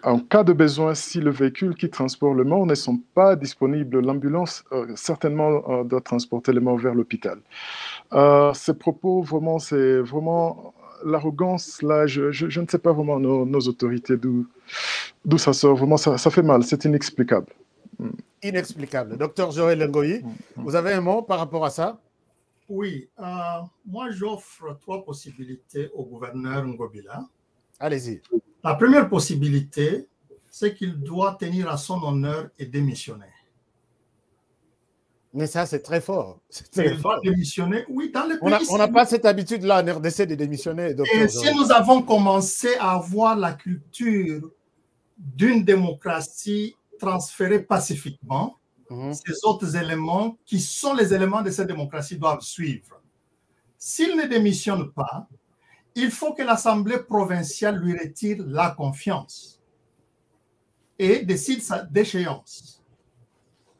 En cas de besoin, si le véhicule qui transporte le mort ne sont pas disponibles, l'ambulance certainement doit transporter les morts vers l'hôpital. Ces propos, vraiment, c'est vraiment l'arrogance. Là, je ne sais pas vraiment nos autorités d'où ça sort. Vraiment, ça fait mal. C'est inexplicable. Inexplicable. Docteur Joël Ngoyi, vous avez un mot par rapport à ça? Oui. Moi, j'offre 3 possibilités au gouverneur Ngobila. Allez-y. La première possibilité, c'est qu'il doit tenir à son honneur et démissionner. Mais ça, c'est très fort. Il doit démissionner, oui, dans le pays. On n'a pas cette habitude-là en RDC de démissionner. Et si nous avons commencé à avoir la culture d'une démocratie transférée pacifiquement, ces autres éléments, qui sont les éléments de cette démocratie, doivent suivre. S'il ne démissionne pas, il faut que l'Assemblée provinciale lui retire la confiance et décide sa déchéance.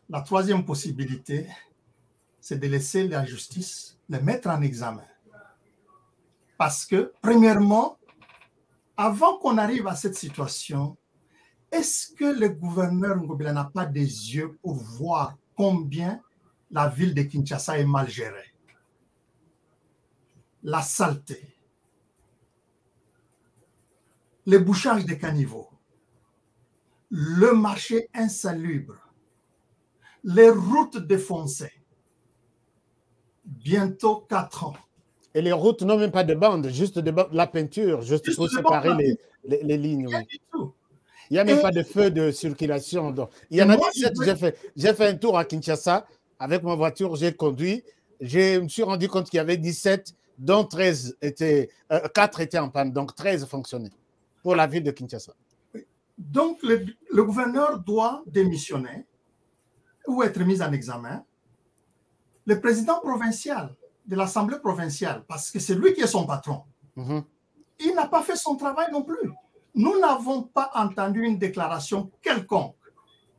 La troisième possibilité, c'est de laisser la justice le mettre en examen. Parce que, premièrement, avant qu'on arrive à cette situation, est-ce que le gouverneur Ngobila n'a pas des yeux pour voir combien la ville de Kinshasa est mal gérée? La saleté, le bouchage des caniveaux, le marché insalubre, les routes défoncées, bientôt 4 ans. Et les routes n'ont même pas de bande, juste la peinture, juste pour séparer les lignes. Oui. Il n'y a même pas de feu de circulation. Donc, il y en a 17. J'ai fait un tour à Kinshasa avec ma voiture, j'ai conduit. Je me suis rendu compte qu'il y avait 17, dont 4 étaient en panne, donc 13 fonctionnaient pour la ville de Kinshasa. Donc, le gouverneur doit démissionner ou être mis en examen. Le président provincial de l'Assemblée provinciale, parce que c'est lui qui est son patron, il n'a pas fait son travail non plus. Nous n'avons pas entendu une déclaration quelconque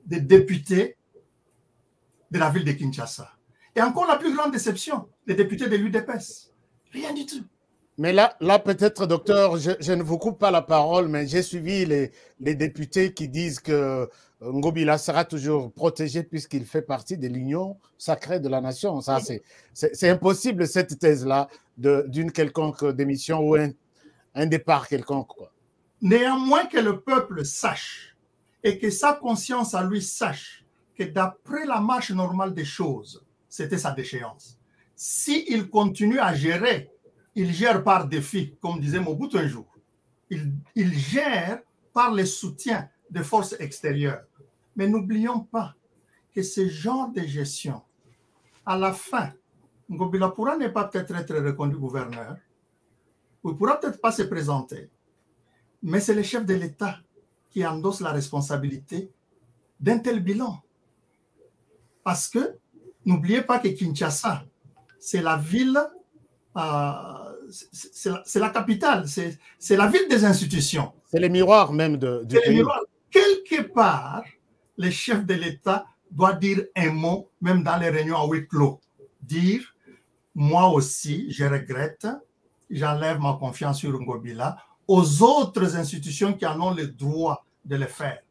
des députés de la ville de Kinshasa. Et encore la plus grande déception, les députés de l'UDPS. Rien du tout. Mais là peut-être, docteur, je ne vous coupe pas la parole, mais j'ai suivi les députés qui disent que Ngobila sera toujours protégé puisqu'il fait partie de l'union sacrée de la nation. C'est impossible, cette thèse-là, d'une quelconque démission ou un départ quelconque, quoi. Néanmoins que le peuple sache et que sa conscience à lui sache que d'après la marche normale des choses, c'était sa déchéance. S'il continue à gérer, il gère par défi, comme disait Mobutu un jour. Il gère par le soutien des forces extérieures. Mais n'oublions pas que ce genre de gestion, à la fin, Ngobila pourra ne pas peut-être être reconduit gouverneur, ou il ne pourra peut-être pas se présenter, mais c'est le chef de l'État qui endosse la responsabilité d'un tel bilan. Parce que, n'oubliez pas que Kinshasa, c'est la ville, c'est la capitale, c'est la ville des institutions. C'est le miroir même du pays. Quelque part, le chef de l'État doit dire un mot, même dans les réunions à huis clos. Dire, moi aussi, je regrette, j'enlève ma confiance sur Ngobila, aux autres institutions qui en ont le droit de le faire.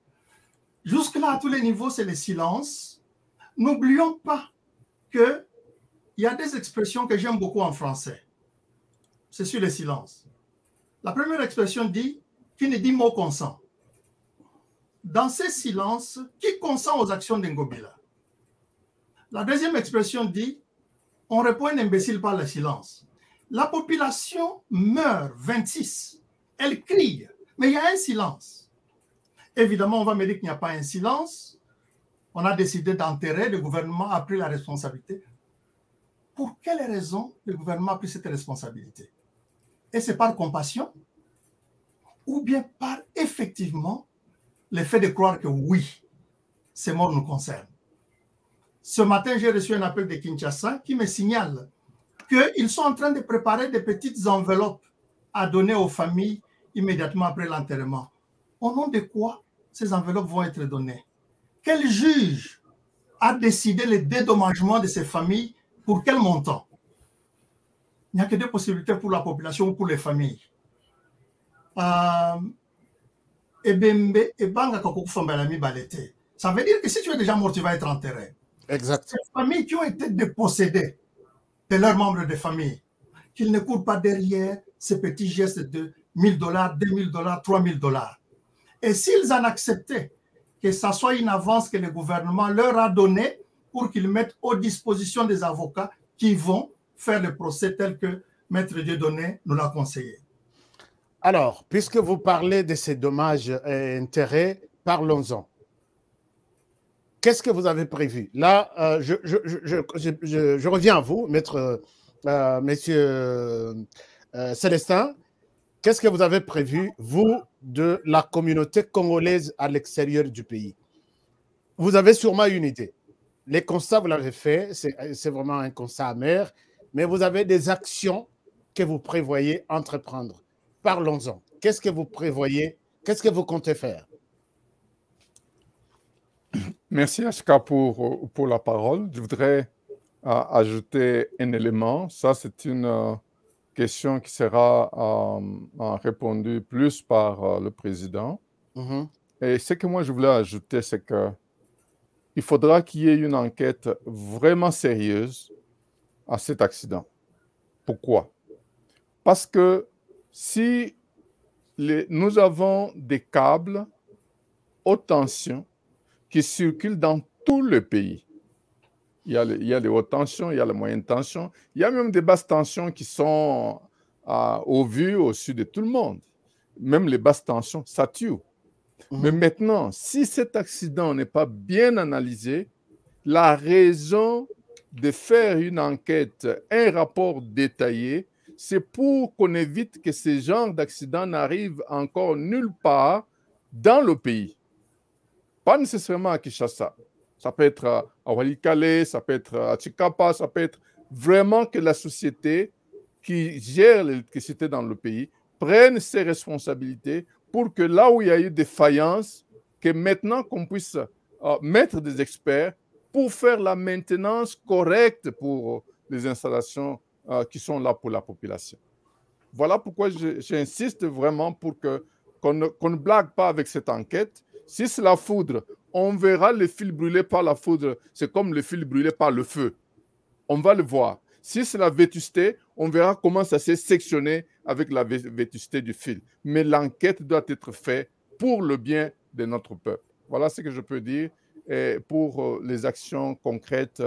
Jusque-là, à tous les niveaux, c'est le silence. N'oublions pas qu'il y a des expressions que j'aime beaucoup en français. C'est sur le silence. La première expression dit « qui ne dit mot consent ». Dans ces silences, qui consent aux actions d'Ngobila? La deuxième expression dit « on répond un imbécile par le silence ». La population meurt, 26, elle crie, mais il y a un silence. Évidemment, on va me dire qu'il n'y a pas un silence. On a décidé d'enterrer, le gouvernement a pris la responsabilité. Pour quelle raison le gouvernement a pris cette responsabilité? Et c'est par compassion ou bien par effectivement le fait de croire que oui, ces morts nous concernent. Ce matin, j'ai reçu un appel de Kinshasa qui me signale qu'ils sont en train de préparer des petites enveloppes à donner aux familles immédiatement après l'enterrement. Au nom de quoi ces enveloppes vont être données? Quel juge a décidé le dédommagement de ces familles? Pour quel montant? Il n'y a que deux possibilités pour la population ou pour les familles. Ça veut dire que si tu es déjà mort, tu vas être enterré. Exact. Ces familles qui ont été dépossédées de leurs membres de famille, qu'ils ne courent pas derrière ces petits gestes de $1000, $2000, $3000. Et s'ils en acceptaient que ça soit une avance que le gouvernement leur a donnée pour qu'ils mettent aux dispositions des avocats qui vont faire le procès tel que Maître Dieudonné nous l'a conseillé. Alors, puisque vous parlez de ces dommages et intérêts, parlons-en. Qu'est-ce que vous avez prévu? Là, je reviens à vous, Monsieur Célestin. Qu'est-ce que vous avez prévu, vous, de la communauté congolaise à l'extérieur du pays? Vous avez sûrement une idée. Les constats, vous l'avez fait, c'est vraiment un constat amer, mais vous avez des actions que vous prévoyez entreprendre. Parlons-en. Qu'est-ce que vous prévoyez? Qu'est-ce que vous comptez faire? Merci, Ashka, pour la parole. Je voudrais ajouter un élément. Ça, c'est une question qui sera répondue plus par le président. Et ce que moi, je voulais ajouter, c'est qu'il faudra qu'il y ait une enquête vraiment sérieuse à cet accident. Pourquoi? Parce que si nous avons des câbles haute tension qui circulent dans tout le pays, il y a les hautes tensions, il y a les moyennes tensions, il y a même des basses tensions qui sont au vu, au-dessus de tout le monde. Même les basses tensions, ça tue. Mais maintenant, si cet accident n'est pas bien analysé, la raison de faire une enquête, un rapport détaillé, c'est pour qu'on évite que ce genre d'accident n'arrive encore nulle part dans le pays. Pas nécessairement à Kinshasa. Ça peut être à Walikale, ça peut être à Tchikapa, ça peut être vraiment que la société qui gère l'électricité dans le pays prenne ses responsabilités pour que là où il y a eu des faillances, que maintenant qu'on puisse mettre des experts pour faire la maintenance correcte pour les installations qui sont là pour la population. Voilà pourquoi j'insiste vraiment pour qu'on ne blague pas avec cette enquête. Si c'est la foudre, on verra le fil brûlé par la foudre. C'est comme le fil brûlé par le feu. On va le voir. Si c'est la vétusté, on verra comment ça s'est sectionné avec la vétusté du fil. Mais l'enquête doit être faite pour le bien de notre peuple. Voilà ce que je peux dire. Et pour les actions concrètes,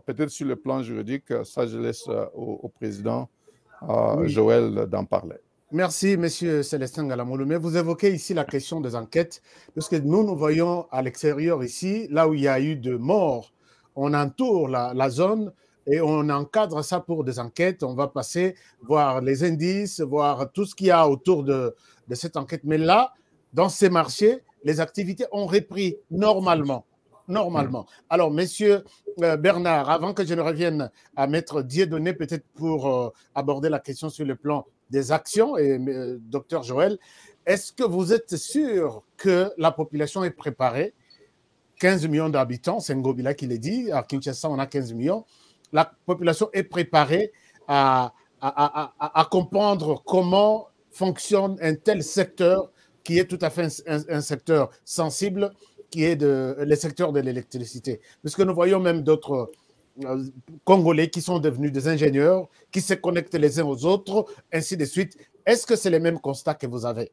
peut-être sur le plan juridique, ça je laisse au président Joël d'en parler. Merci, M. Célestin Galamolo. Mais vous évoquez ici la question des enquêtes, parce que nous voyons à l'extérieur ici, là où il y a eu de morts, on entoure la zone et on encadre ça pour des enquêtes. On va passer, voir les indices, voir tout ce qu'il y a autour de cette enquête. Mais là, dans ces marchés, les activités ont repris normalement. Alors, Monsieur Bernard, avant que je ne revienne à Maître Dieudonné, peut-être pour aborder la question sur le plan des actions, et Dr Joël, est-ce que vous êtes sûr que la population est préparée? 15 millions d'habitants, c'est Ngobila qui l'a dit, à Kinshasa on a 15 millions, la population est préparée à comprendre comment fonctionne un tel secteur qui est tout à fait un secteur sensible, qui est le secteur de l'électricité. Parce que nous voyons même d'autres Congolais qui sont devenus des ingénieurs, qui se connectent les uns aux autres, ainsi de suite. Est-ce que c'est le même constat que vous avez?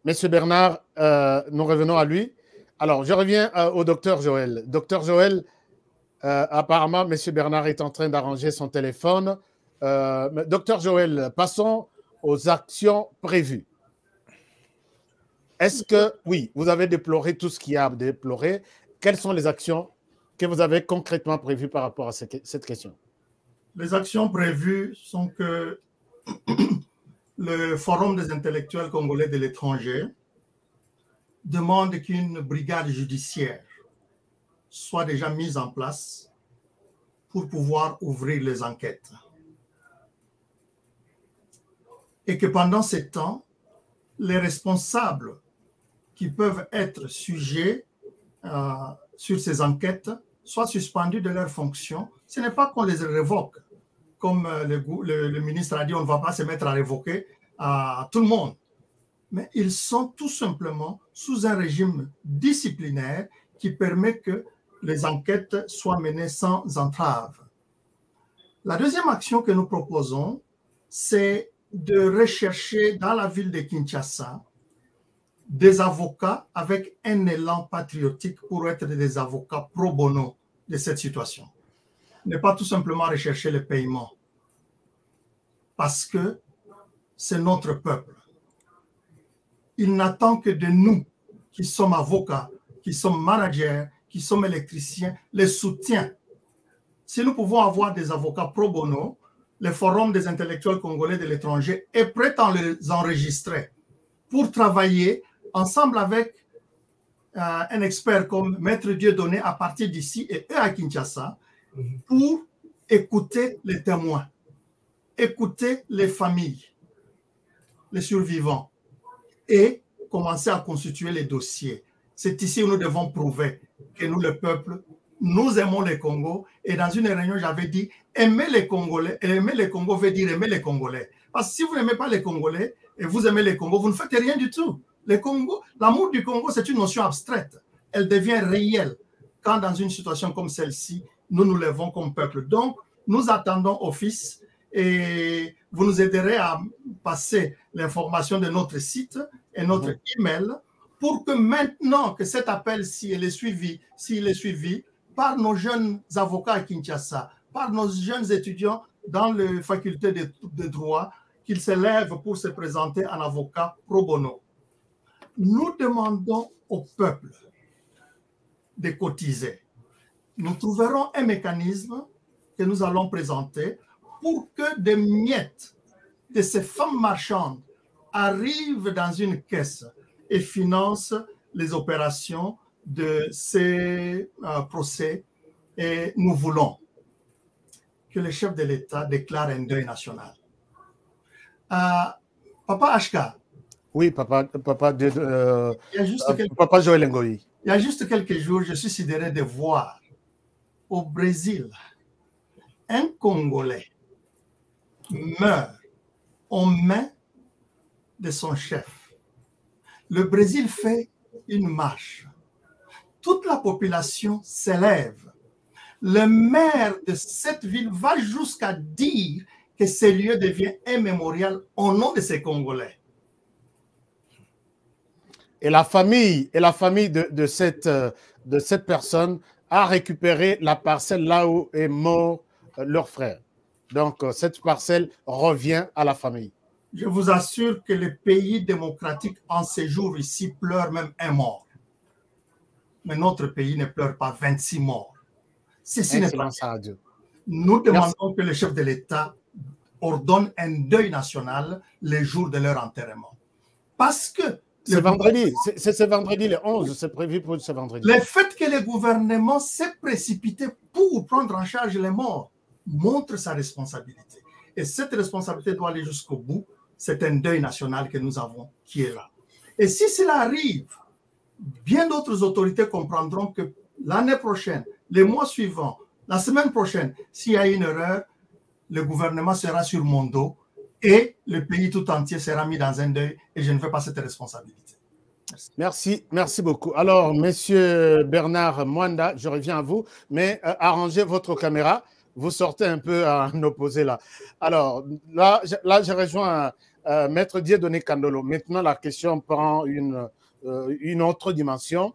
Monsieur Bernard, nous revenons à lui. Alors, je reviens au docteur Joël. Docteur Joël, apparemment, Monsieur Bernard est en train d'arranger son téléphone. Docteur Joël, passons aux actions prévues. Est-ce que, oui, vous avez déploré tout ce qu'il y a à déplorer? Quelles sont les actions que vous avez concrètement prévues par rapport à cette question? Les actions prévues sont que le Forum des intellectuels congolais de l'étranger demande qu'une brigade judiciaire soit déjà mise en place pour pouvoir ouvrir les enquêtes. Et que pendant ce temps, les responsables qui peuvent être sujets sur ces enquêtes soient suspendus de leurs fonctions. Ce n'est pas qu'on les révoque. Comme le ministre a dit, on ne va pas se mettre à révoquer à tout le monde. Mais ils sont tout simplement sous un régime disciplinaire qui permet que les enquêtes soient menées sans entrave. La deuxième action que nous proposons, c'est de rechercher dans la ville de Kinshasa des avocats avec un élan patriotique pour être des avocats pro bono de cette situation. Ne pas tout simplement rechercher le paiement, parce que c'est notre peuple. Il n'attend que de nous, qui sommes avocats, qui sommes managers, qui sommes électriciens, les soutiens. Si nous pouvons avoir des avocats pro bono, le Forum des intellectuels congolais de l'étranger est prêt à les enregistrer pour travailler ensemble avec un expert comme Maître Dieudonné à partir d'ici et eux à Kinshasa pour écouter les témoins, écouter les familles, les survivants et commencer à constituer les dossiers. C'est ici où nous devons prouver que nous, le peuple, nous aimons le Congo. Et dans une réunion, j'avais dit, aimer les Congolais, aimer le Congo veut dire aimer les Congolais. Parce que si vous n'aimez pas les Congolais et vous aimez les Congo, vous ne faites rien du tout. L'amour du Congo, c'est une notion abstraite. Elle devient réelle quand dans une situation comme celle-ci, nous nous levons comme peuple. Donc, nous attendons office et vous nous aiderez à passer l'information de notre site et notre email pour que maintenant que cet appel, s'il est suivi par nos jeunes avocats à Kinshasa, par nos jeunes étudiants dans les facultés de droit, qu'ils se lèvent pour se présenter en avocat pro bono. Nous demandons au peuple de cotiser. Nous trouverons un mécanisme que nous allons présenter pour que des miettes de ces femmes marchandes arrivent dans une caisse et financent les opérations de ces procès. Et nous voulons que le chef de l'État déclare un deuil national. Papa HK. Oui, papa Joël Ngoyi. Il y a juste quelques jours, je suis sidéré de voir au Brésil un Congolais meurt aux mains de son chef. Le Brésil fait une marche. Toute la population s'élève. le maire de cette ville va jusqu'à dire que ce lieu devient un mémorial au nom de ces Congolais. Et la famille de cette personne a récupéré la parcelle là où est mort leur frère. Donc, cette parcelle revient à la famille. Je vous assure que les pays démocratiques en séjour ici pleurent même un mort. Mais notre pays ne pleure pas 26 morts. Ceci n'est pas Dieu. Nous demandons que le chef de l'État ordonne un deuil national le jour de leur enterrement. Parce que c'est vendredi, c'est ce vendredi le 11, c'est prévu pour ce vendredi. Le fait que le gouvernement s'est précipité pour prendre en charge les morts montre sa responsabilité. Et cette responsabilité doit aller jusqu'au bout. C'est un deuil national que nous avons qui est là. Et si cela arrive, bien d'autres autorités comprendront que l'année prochaine, les mois suivants, la semaine prochaine, s'il y a une erreur, le gouvernement sera sur mon dos et le pays tout entier sera mis dans un deuil et je ne veux pas cette responsabilité. Merci beaucoup. Alors, Monsieur Bernard Mwanda, je reviens à vous, mais arrangez votre caméra. Vous sortez un peu en opposé là. Alors, là je rejoins Maître Dieudonné Kandolo. Maintenant, la question prend une autre dimension.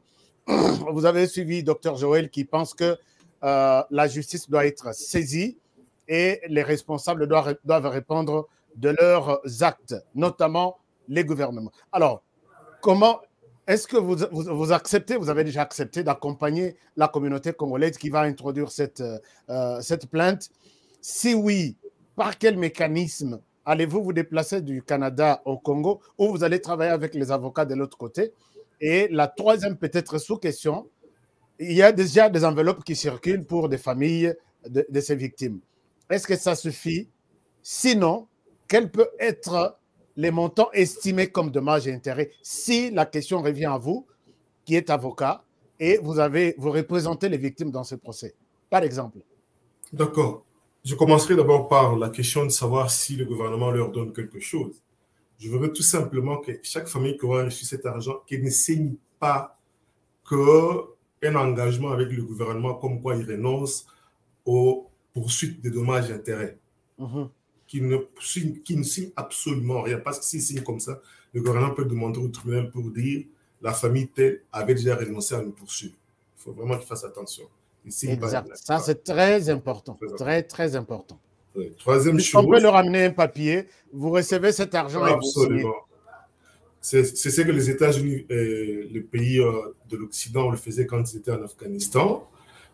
Vous avez suivi Dr Joël qui pense que la justice doit être saisie et les responsables doivent répondre de leurs actes, notamment les gouvernements. Alors, comment est-ce que vous acceptez, vous avez déjà accepté d'accompagner la communauté congolaise qui va introduire cette plainte? Si oui, par quel mécanisme allez-vous vous déplacer du Canada au Congo ou vous allez travailler avec les avocats de l'autre côté? Et la troisième peut-être sous-question, il y a déjà des enveloppes qui circulent pour des familles de ces victimes. Est-ce que ça suffit? Sinon, quels peuvent être les montants estimés comme dommages et intérêts si la question revient à vous, qui êtes avocat, et vous représentez les victimes dans ce procès, par exemple? D'accord. Je commencerai d'abord par la question de savoir si le gouvernement leur donne quelque chose. Je voudrais tout simplement que chaque famille qui aura reçu cet argent, qu'elle ne signe pas qu'un engagement avec le gouvernement comme quoi il renonce aux poursuites de dommages et intérêts. Qui ne signe absolument rien. Parce que s'il signe comme ça, le gouvernement peut demander au tribunal pour dire la famille telle avait déjà renoncé à nous poursuivre. Il faut vraiment qu'il fasse attention. Exact. Ça, c'est très important. Très important. Troisième chose. On peut leur amener un papier, vous recevez cet argent et vous signez. C'est ce que les États-Unis, les pays de l'Occident, le faisaient quand ils étaient en Afghanistan,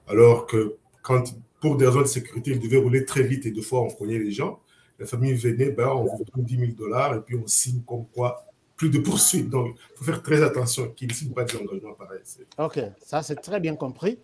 alors que pour des raisons de sécurité, ils devaient rouler très vite et deux fois on connaît les gens. La famille venait, on vous donne $10 000 et puis on signe comme quoi plus de poursuites. Donc, il faut faire très attention qu'ils ne signent pas des engagements pareils. Ok, ça c'est très bien compris.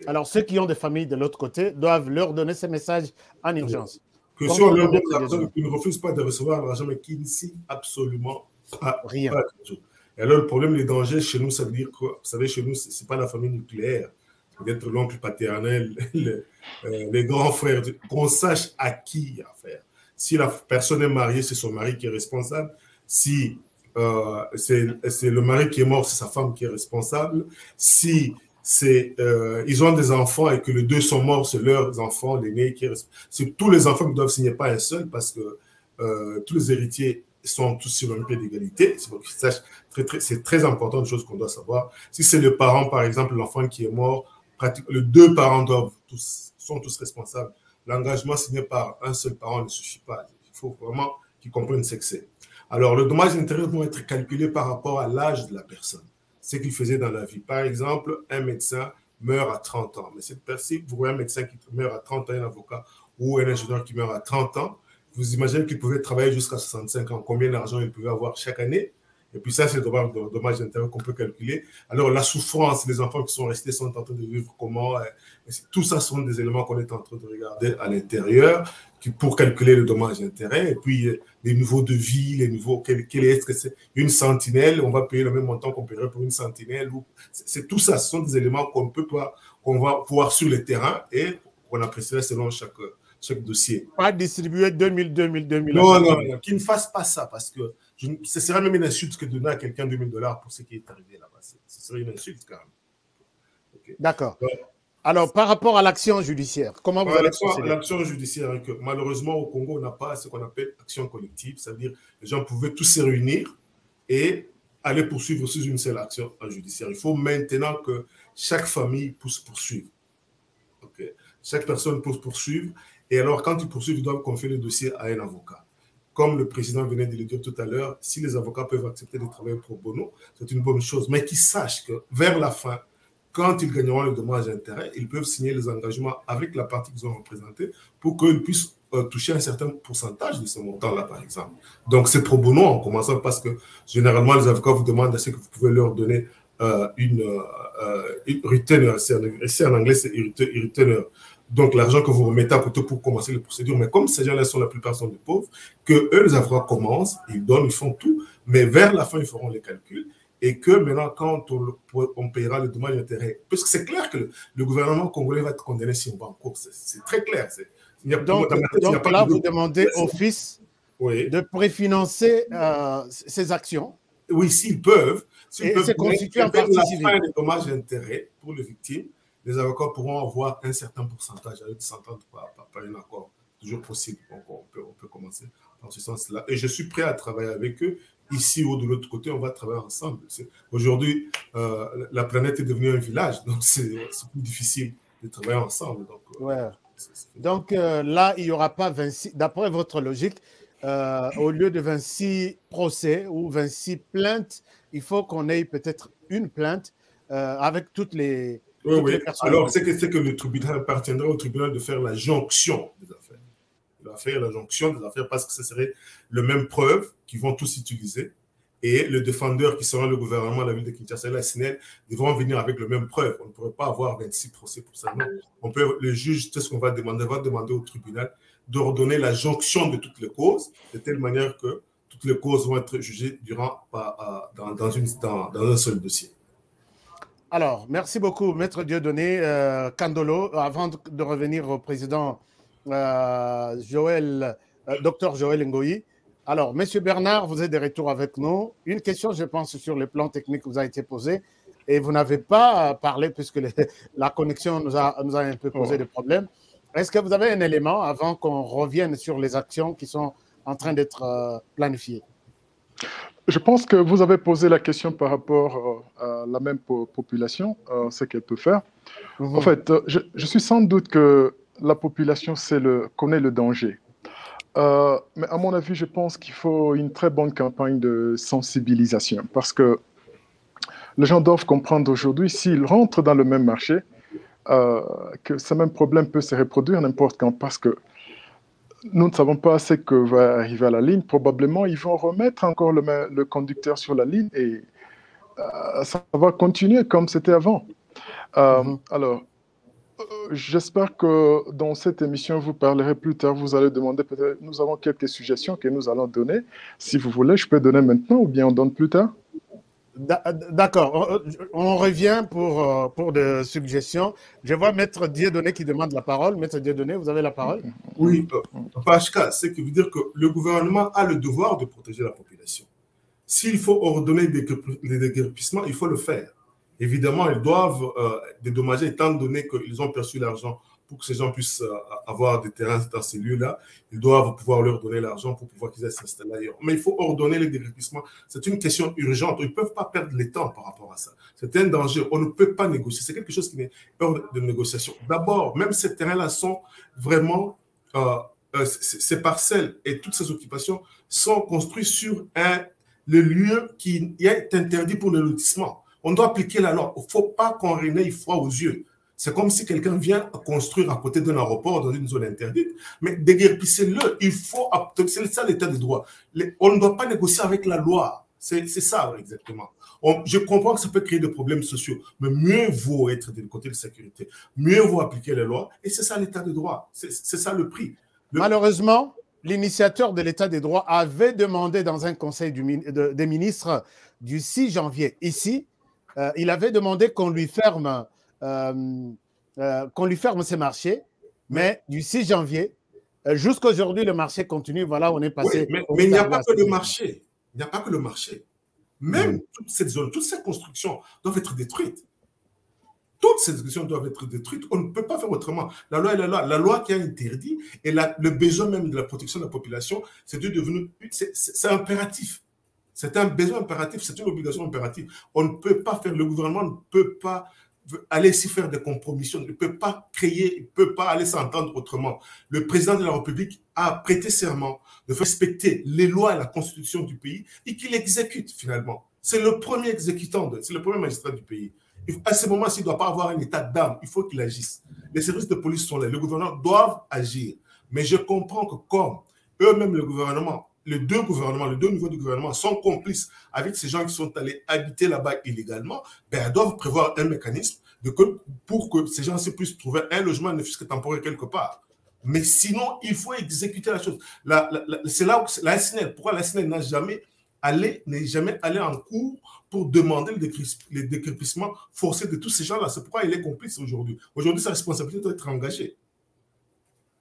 Alors, ceux qui ont des familles de l'autre côté doivent leur donner ces messages en urgence. Que si on leur donne l'argent, qu'ils ne refusent pas de recevoir l'argent, mais qu'ils ne signent absolument pas rien. Pas du tout. Et alors, le problème, les dangers chez nous, ça veut dire que, vous savez, chez nous, ce n'est pas la famille nucléaire. Peut-être l'oncle paternel, les grands frères, qu'on sache à qui affaire. Si la personne est mariée, c'est son mari qui est responsable. Si c'est le mari qui est mort, c'est sa femme qui est responsable. Si ils ont des enfants et que les deux sont morts, c'est leurs enfants, l'aîné qui est responsable. C'est tous les enfants qui doivent signer, pas un seul, parce que tous les héritiers sont tous sur le même pied d'égalité. C'est très important, une chose qu'on doit savoir. Si c'est le parent, par exemple, l'enfant qui est mort, les deux parents sont tous responsables. L'engagement signé par un seul parent ne suffit pas. Il faut vraiment qu'ils comprennent ce que c'est. Alors, le dommage d'intérêt vont être calculés par rapport à l'âge de la personne, ce qu'il faisait dans la vie. Par exemple, un médecin meurt à 30 ans. Mais cette personne, vous voyez un médecin qui meurt à 30 ans, un avocat ou un ingénieur qui meurt à 30 ans, vous imaginez qu'il pouvait travailler jusqu'à 65 ans. Combien d'argent il pouvait avoir chaque année? Et puis ça, c'est le dommage d'intérêt qu'on peut calculer. Alors, la souffrance, les enfants qui sont restés sont en train de vivre comment? Tout ça sont des éléments qu'on est en train de regarder à l'intérieur pour calculer le dommage d'intérêt. Et puis, les niveaux de vie, les niveaux, quel est-ce que c'est? Une sentinelle, on va payer le même montant qu'on paierait pour une sentinelle. C'est tout ça, ce sont des éléments qu'on va pouvoir sur le terrain et qu'on apprécierait selon chaque dossier. Pas distribuer 2000. Non, qu'ils ne fassent pas ça parce que ce serait même une insulte que de donner à quelqu'un $2000 pour ce qui est arrivé là-bas. Ce serait une insulte quand même. Okay. D'accord. Alors, par rapport à l'action judiciaire, comment vous allez procéder? L'action judiciaire, que malheureusement, au Congo, on n'a pas ce qu'on appelle action collective, c'est-à-dire les gens pouvaient tous se réunir et aller poursuivre sous une seule action judiciaire. Il faut maintenant que chaque famille puisse poursuivre. Okay. Chaque personne peut poursuivre. Et alors, quand ils poursuivent, ils doivent confier le dossier à un avocat. Comme le président venait de le dire tout à l'heure, si les avocats peuvent accepter de travailler pro bono, c'est une bonne chose. Mais qu'ils sachent que vers la fin, quand ils gagneront le dommage d'intérêt, ils peuvent signer les engagements avec la partie qu'ils ont représentée pour qu'ils puissent toucher un certain pourcentage de ce montant-là, par exemple. Donc, c'est pro bono en commençant parce que généralement, les avocats vous demandent est-ce que vous pouvez leur donner une retainer. C'est en anglais, c'est retainer. Donc, l'argent que vous remettez à côté pour commencer les procédures. Mais comme ces gens-là sont la plupart sont des pauvres, que eux, les avocats commencent, ils donnent, ils font tout, mais vers la fin, ils feront les calculs. Et que maintenant, quand on paiera le dommage d'intérêt, parce que c'est clair que le gouvernement congolais va être condamné si on va en cours. C'est très clair. Donc là, vous demandez au fils de préfinancer ces actions. Oui, s'ils peuvent. Et c'est constitué en partie civile. La fin des dommages d'intérêt pour les victimes, les avocats pourront avoir un certain pourcentage avec s'entendre par un accord. Toujours possible. Donc, on peut commencer dans ce sens-là. Et je suis prêt à travailler avec eux. Ici ou de l'autre côté, on va travailler ensemble. Aujourd'hui, la planète est devenue un village, donc c'est plus difficile de travailler ensemble. Donc là, il n'y aura pas 26, d'après votre logique, au lieu de 26 procès ou 26 plaintes, il faut qu'on ait peut-être une plainte avec toutes les personnes. Alors, c'est que le tribunal appartiendra au tribunal de faire la jonction des affaires. Il va faire la jonction des affaires parce que ce serait le même preuve qu'ils vont tous utiliser. Et le défendeur qui sera le gouvernement, la ville de Kinshasa et la SNEL, devront venir avec le même preuve. On ne pourrait pas avoir 26 procès pour ça. Non. Le juge, c'est ce qu'on va demander au tribunal d'ordonner la jonction de toutes les causes, de telle manière que toutes les causes vont être jugées dans un seul dossier. Alors, merci beaucoup, Maître Dieudonné Kandolo. Avant de revenir au président Dr Joël Ngoyi. Alors, Monsieur Bernard, vous êtes de retour avec nous. Une question, je pense, sur le plan technique vous a été posée et vous n'avez pas parlé puisque la connexion nous a un peu posé des problèmes. Est-ce que vous avez un élément avant qu'on revienne sur les actions qui sont en train d'être planifiées? Je pense que vous avez posé la question par rapport à la même population, ce qu'elle peut faire. En fait, je suis sans doute que la population connaît le danger. Mais à mon avis, je pense qu'il faut une très bonne campagne de sensibilisation parce que les gens doivent comprendre aujourd'hui, s'ils rentrent dans le même marché, que ce même problème peut se reproduire n'importe quand parce que nous ne savons pas ce que va arriver à la ligne. Probablement, ils vont remettre encore le conducteur sur la ligne et ça va continuer comme c'était avant. Alors, j'espère que dans cette émission, vous parlerez plus tard. Vous allez demander peut-être, nous avons quelques suggestions que nous allons donner. Si vous voulez, je peux donner maintenant ou bien on donne plus tard. D'accord. On revient pour des suggestions. Je vois Maître Dieudonné qui demande la parole. Maître Dieudonné, vous avez la parole. Oui, Pachka, c'est que veut dire que le gouvernement a le devoir de protéger la population. S'il faut ordonner des déguerpissements, il faut le faire. Évidemment, ils doivent dédommager étant donné qu'ils ont perçu l'argent pour que ces gens puissent avoir des terrains dans ces lieux-là. Ils doivent pouvoir leur donner l'argent pour pouvoir qu'ils aient s'installer ailleurs. Mais il faut ordonner les déguerpissements. C'est une question urgente. Ils ne peuvent pas perdre le temps par rapport à ça. C'est un danger. On ne peut pas négocier. C'est quelque chose qui n'est hors de négociation. D'abord, même ces terrains-là sont vraiment... ces parcelles et toutes ces occupations sont construites sur le lieu qui est interdit pour le lotissement. On doit appliquer la loi. Il ne faut pas qu'on renaie froid aux yeux. C'est comme si quelqu'un vient construire à côté d'un aéroport dans une zone interdite, mais déguerpissez-le. Il faut... C'est ça l'état de droit. On ne doit pas négocier avec la loi. C'est ça exactement. Je comprends que ça peut créer des problèmes sociaux, mais mieux vaut être du côté de sécurité. Mieux vaut appliquer les lois. Et c'est ça l'état de droit. C'est ça le prix. Malheureusement, l'initiateur de l'état des droits avait demandé dans un conseil des ministres du 6 janvier ici, il avait demandé qu'on lui ferme ces marchés, mais du 6 janvier jusqu'à aujourd'hui, le marché continue. Voilà, on est passé. Oui, mais il n'y a pas que le marché. Il n'y a pas que le marché. Même toute cette zone, toutes ces constructions doivent être détruites. Toutes ces institutions doivent être détruites. On ne peut pas faire autrement. La loi est la loi. La loi qui a interdit et le besoin même de la protection de la population, c'est impératif. C'est un besoin impératif, c'est une obligation impérative. On ne peut pas faire, le gouvernement ne peut pas aller s'y faire des compromissions, il ne peut pas créer, il ne peut pas aller s'entendre autrement. Le président de la République a prêté serment de faire respecter les lois et la constitution du pays et qu'il exécute finalement. C'est le premier exécutant, c'est le premier magistrat du pays. À ce moment-ci, il ne doit pas avoir un état d'âme, il faut qu'il agisse. Les services de police sont là, le gouvernement doit agir. Mais je comprends que comme eux-mêmes, le gouvernement, les deux niveaux du gouvernement sont complices avec ces gens qui sont allés habiter là-bas illégalement, ben, ils doivent prévoir un mécanisme pour que ces gens-ci puissent trouver un logement, ne fût-ce que temporaire quelque part. Mais sinon, il faut exécuter la chose. C'est là où la SNL, pourquoi la SNL n'est jamais allé en cours pour demander le décrépissement forcé de tous ces gens-là. C'est pourquoi il est complice aujourd'hui. Aujourd'hui, sa responsabilité doit être engagée.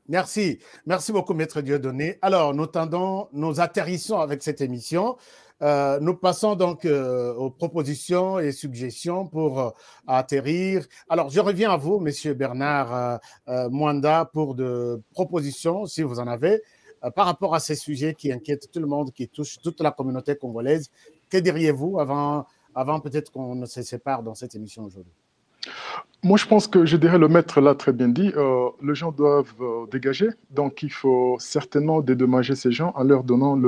Merci. Merci beaucoup, Maître Dieudonné. Alors, nous atterrissons avec cette émission. Nous passons donc aux propositions et suggestions pour atterrir. Alors, je reviens à vous, Monsieur Bernard Mwanda, pour de propositions, si vous en avez, par rapport à ces sujets qui inquiètent tout le monde, qui touchent toute la communauté congolaise. Que diriez-vous avant peut-être qu'on ne se sépare dans cette émission aujourd'hui? Moi, je pense que je dirais, le maître l'a très bien dit, les gens doivent dégager, donc il faut certainement dédommager ces gens en leur donnant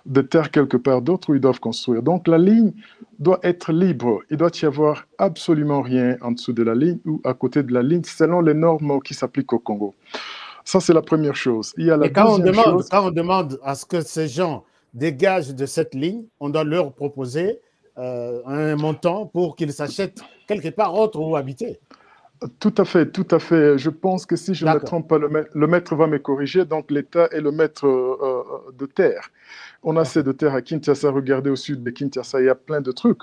des terres quelque part d'autre où ils doivent construire. Donc la ligne doit être libre, il doit y avoir absolument rien en dessous de la ligne ou à côté de la ligne, selon les normes qui s'appliquent au Congo. Ça, c'est la première chose. Il y a la deuxième chose. Quand on demande à ce que ces gens dégagent de cette ligne, on doit leur proposer un montant pour qu'ils s'achètent quelque part autre où habiter. Tout à fait, tout à fait. Je pense que si je ne me trompe pas, le maître va me corriger. Donc, l'État est le maître de terre. On a assez de terre à Kinshasa. Regardez au sud de Kinshasa, il y a plein de trucs.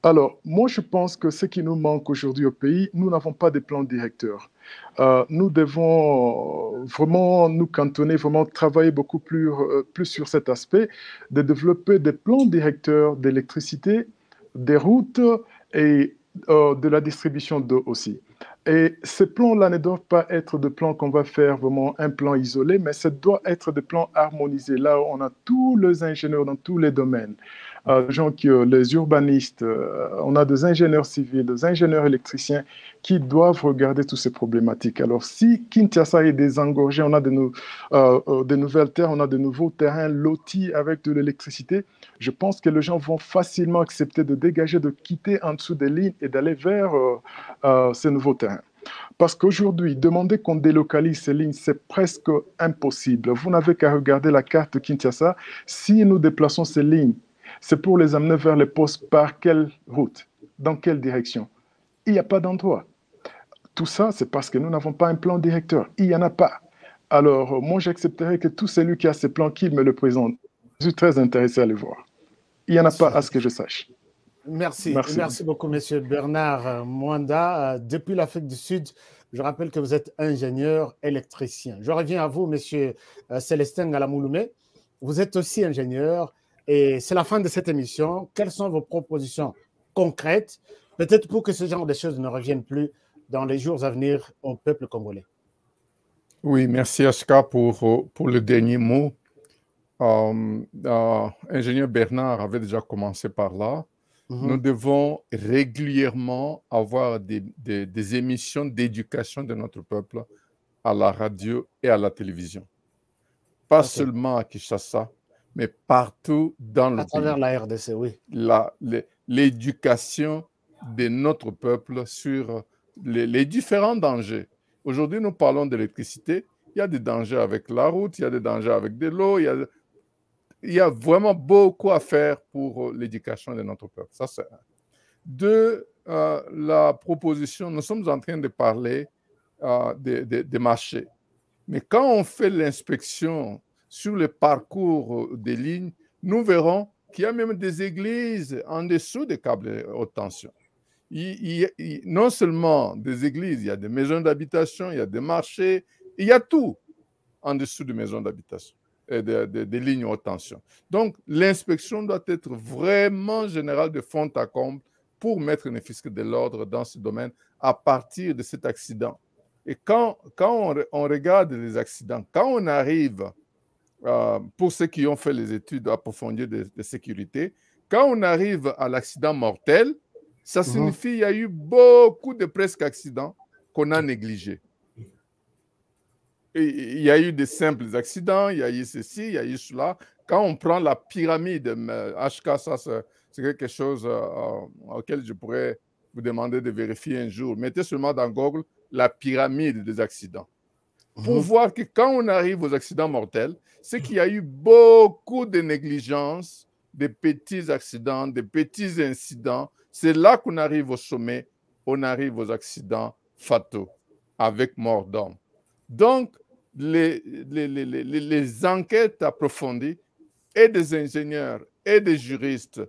Alors, moi, je pense que ce qui nous manque aujourd'hui au pays, nous n'avons pas de plan directeur. Nous devons vraiment nous cantonner, vraiment travailler beaucoup plus sur cet aspect, de développer des plans directeurs d'électricité, des routes et de la distribution d'eau aussi. Et ces plans-là ne doivent pas être des plans qu'on va faire vraiment un plan isolé, mais ça doit être des plans harmonisés. Là, on a tous les ingénieurs dans tous les domaines. Les urbanistes, on a des ingénieurs civils, des ingénieurs électriciens qui doivent regarder toutes ces problématiques. Alors, si Kinshasa est désengorgé, on a de nouvelles terres, on a de nouveaux terrains lotis avec de l'électricité, je pense que les gens vont facilement accepter de dégager, de quitter en dessous des lignes et d'aller vers ces nouveaux terrains. Parce qu'aujourd'hui, demander qu'on délocalise ces lignes, c'est presque impossible. Vous n'avez qu'à regarder la carte de Kinshasa. Si nous déplaçons ces lignes, c'est pour les amener vers les postes par quelle route, dans quelle direction. Il n'y a pas d'endroit. Tout ça, c'est parce que nous n'avons pas un plan directeur. Il n'y en a pas. Alors, moi, j'accepterais que tout celui qui a ces plans, qu'il me le présente. Je suis très intéressé à les voir. Il n'y en a pas, à ce que je sache. Merci beaucoup, Monsieur Bernard Mwanda. Depuis l'Afrique du Sud, je rappelle que vous êtes ingénieur électricien. Je reviens à vous, Monsieur Célestin Ngalamouloumé. Vous êtes aussi ingénieur. Et c'est la fin de cette émission. Quelles sont vos propositions concrètes, peut-être pour que ce genre de choses ne reviennent plus dans les jours à venir au peuple congolais? Oui, merci Ashka pour le dernier mot. Ingénieur Bernard avait déjà commencé par là. Nous devons régulièrement avoir des émissions d'éducation de notre peuple à la radio et à la télévision. Pas seulement à Kinshasa, mais partout dans le pays. À travers la RDC, oui. L'éducation de notre peuple sur les différents dangers. Aujourd'hui, nous parlons d'électricité. Il y a des dangers avec la route, il y a des dangers avec de l'eau, il y a vraiment beaucoup à faire pour l'éducation de notre peuple. Ça, c'est un. Deux, la proposition, nous sommes en train de parler des marchés. Mais quand on fait l'inspection sur le parcours des lignes, nous verrons qu'il y a même des églises en dessous des câbles haute tension. Non seulement des églises, il y a des maisons d'habitation, il y a des marchés, il y a tout en dessous des maisons d'habitation et des lignes haute tension. Donc, l'inspection doit être vraiment générale de fond à comble pour mettre une fiscalité de l'ordre dans ce domaine à partir de cet accident. Et quand on regarde les accidents, quand on arrive, pour ceux qui ont fait les études approfondies de sécurité, quand on arrive à l'accident mortel, ça signifie qu'il y a eu beaucoup de presque accidents qu'on a négligés. Et il y a eu des simples accidents, il y a eu ceci, il y a eu cela. Quand on prend la pyramide, HK, ça c'est quelque chose auquel je pourrais vous demander de vérifier un jour. Mettez seulement dans Google la pyramide des accidents. Pour voir que quand on arrive aux accidents mortels, c'est qu'il y a eu beaucoup de négligence, des petits accidents, des petits incidents. C'est là qu'on arrive au sommet, on arrive aux accidents fataux avec mort d'homme. Donc, les enquêtes approfondies et des ingénieurs et des juristes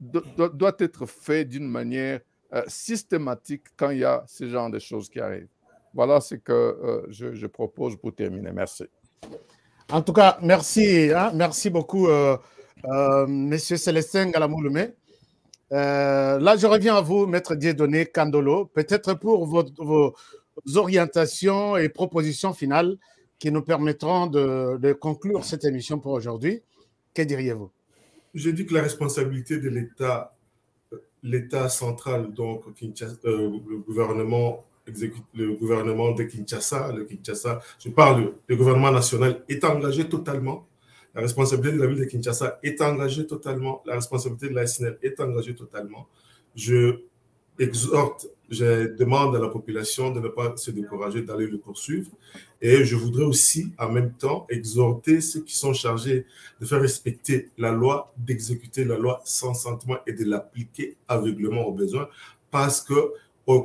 doivent être faites d'une manière systématique quand il y a ce genre de choses qui arrivent. Voilà ce que je propose pour terminer. Merci. En tout cas, merci. Hein, merci beaucoup, Monsieur Célestin Galamouloumé. Là, je reviens à vous, Maître Dieudonné Kandolo, peut-être pour vos orientations et propositions finales qui nous permettront de conclure cette émission pour aujourd'hui. Que diriez-vous? Je dis que la responsabilité de l'État central, donc le gouvernement de Kinshasa, je parle du gouvernement national, est engagé totalement. La responsabilité de la ville de Kinshasa est engagée totalement. La responsabilité de la SNL est engagée totalement. Je demande à la population de ne pas se décourager, d'aller le poursuivre. Et je voudrais aussi, en même temps, exhorter ceux qui sont chargés de faire respecter la loi, d'exécuter la loi sans sentiment et de l'appliquer aveuglément aux besoins. Parce que,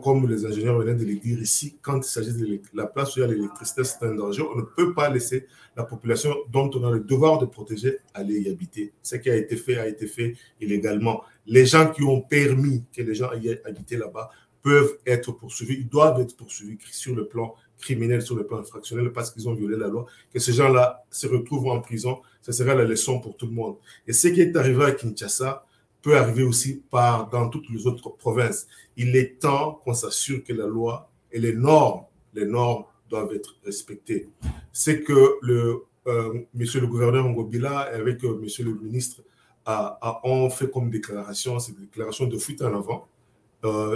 comme les ingénieurs venaient de le dire ici, quand il s'agit de la place où il y a l'électricité, c'est un danger. On ne peut pas laisser la population dont on a le devoir de protéger aller y habiter. Ce qui a été fait illégalement. Les gens qui ont permis que les gens aillent habiter là-bas peuvent être poursuivis, ils doivent être poursuivis sur le plan criminel, sur le plan infractionnel, parce qu'ils ont violé la loi. Que ces gens-là se retrouvent en prison, ce sera la leçon pour tout le monde. Et ce qui est arrivé à Kinshasa peut arriver aussi dans toutes les autres provinces. Il est temps qu'on s'assure que la loi et les normes doivent être respectées. C'est que monsieur le gouverneur Ngobila avec monsieur le ministre ont fait comme déclaration, c'est des déclarations de fuite en avant.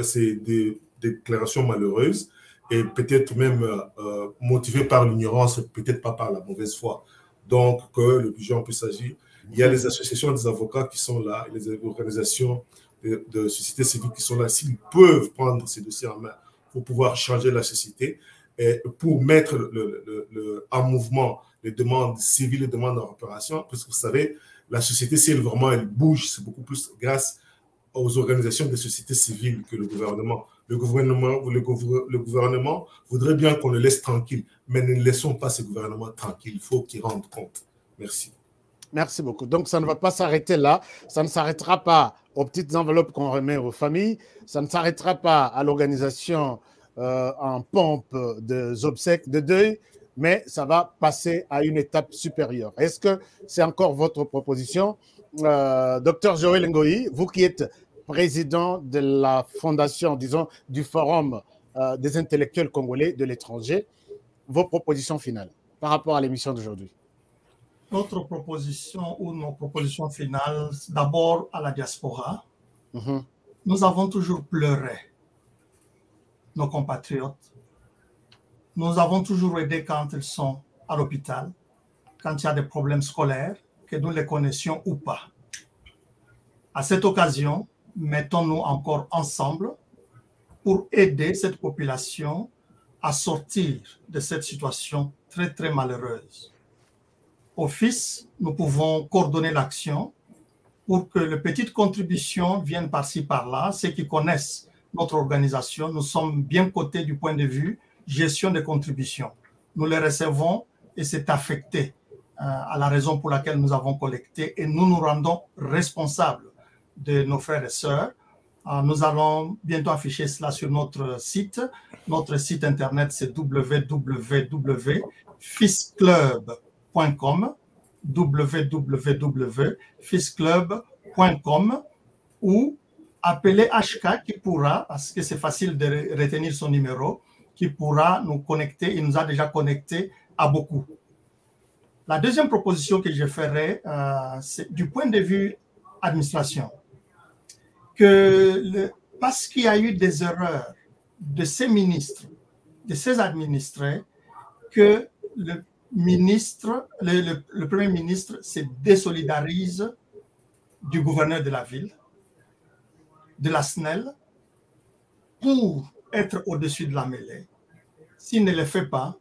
C'est des déclarations malheureuses et peut-être même motivées par l'ignorance, peut-être pas par la mauvaise foi. Donc, que le budget en puisse agir. Il y a les associations des avocats qui sont là, les organisations de société civile qui sont là. S'ils peuvent prendre ces dossiers en main pour pouvoir changer la société et pour mettre en mouvement les demandes civiles, les demandes en opération, parce que vous savez, la société, si elle bouge, c'est beaucoup plus grâce aux organisations de société civile que le gouvernement. Le gouvernement voudrait bien qu'on le laisse tranquille, mais ne laissons pas ce gouvernement tranquille. Il faut qu'il rende compte. Merci. Merci beaucoup. Donc, ça ne va pas s'arrêter là. Ça ne s'arrêtera pas aux petites enveloppes qu'on remet aux familles. Ça ne s'arrêtera pas à l'organisation en pompe des obsèques de deuil, mais ça va passer à une étape supérieure. Est-ce que c'est encore votre proposition? Docteur Joël Ngoyi, vous qui êtes président de la fondation, disons, du Forum des intellectuels congolais de l'étranger, vos propositions finales par rapport à l'émission d'aujourd'hui? Notre proposition ou nos propositions finales, d'abord à la diaspora, nous avons toujours pleuré nos compatriotes. Nous avons toujours aidé quand ils sont à l'hôpital, quand il y a des problèmes scolaires, que nous les connaissions ou pas. À cette occasion, mettons-nous encore ensemble pour aider cette population à sortir de cette situation très, très malheureuse. Au FIS, nous pouvons coordonner l'action pour que les petites contributions viennent par-ci, par-là. Ceux qui connaissent notre organisation, nous sommes bien cotés du point de vue gestion des contributions. Nous les recevons et c'est affecté à la raison pour laquelle nous avons collecté et nous nous rendons responsables de nos frères et sœurs. Nous allons bientôt afficher cela sur notre site. Notre site internet, c'est www.fisclub.com, www.fisclub.com, ou appeler HK qui pourra, parce que c'est facile de retenir son numéro, qui pourra nous connecter. Il nous a déjà connectés à beaucoup. La deuxième proposition que je ferai, c'est du point de vue administration, parce qu'il y a eu des erreurs de ces ministres, de ces administrés, que le Premier ministre se désolidarise du gouverneur de la ville, de la SNEL, pour être au-dessus de la mêlée. S'il ne le fait pas,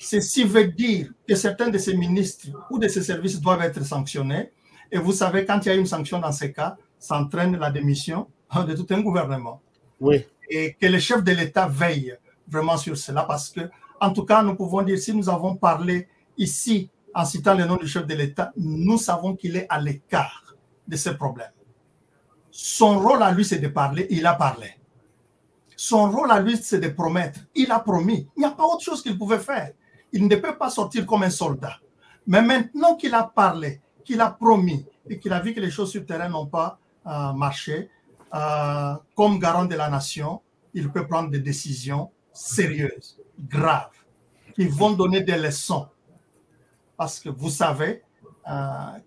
ceci veut dire que certains de ces ministres ou de ces services doivent être sanctionnés. Et vous savez, quand il y a une sanction dans ces cas, ça entraîne la démission de tout un gouvernement. Oui. Et que le chef de l'État veille vraiment sur cela, parce que, en tout cas, nous pouvons dire, si nous avons parlé ici en citant le nom du chef de l'État, nous savons qu'il est à l'écart de ces problèmes. Son rôle à lui, c'est de parler, il a parlé. Son rôle à lui, c'est de promettre, il a promis. Il n'y a pas autre chose qu'il pouvait faire. Il ne peut pas sortir comme un soldat. Mais maintenant qu'il a parlé, qu'il a promis et qu'il a vu que les choses sur le terrain n'ont pas marché, comme garant de la nation, il peut prendre des décisions sérieuses, graves, qui vont donner des leçons. Parce que vous savez en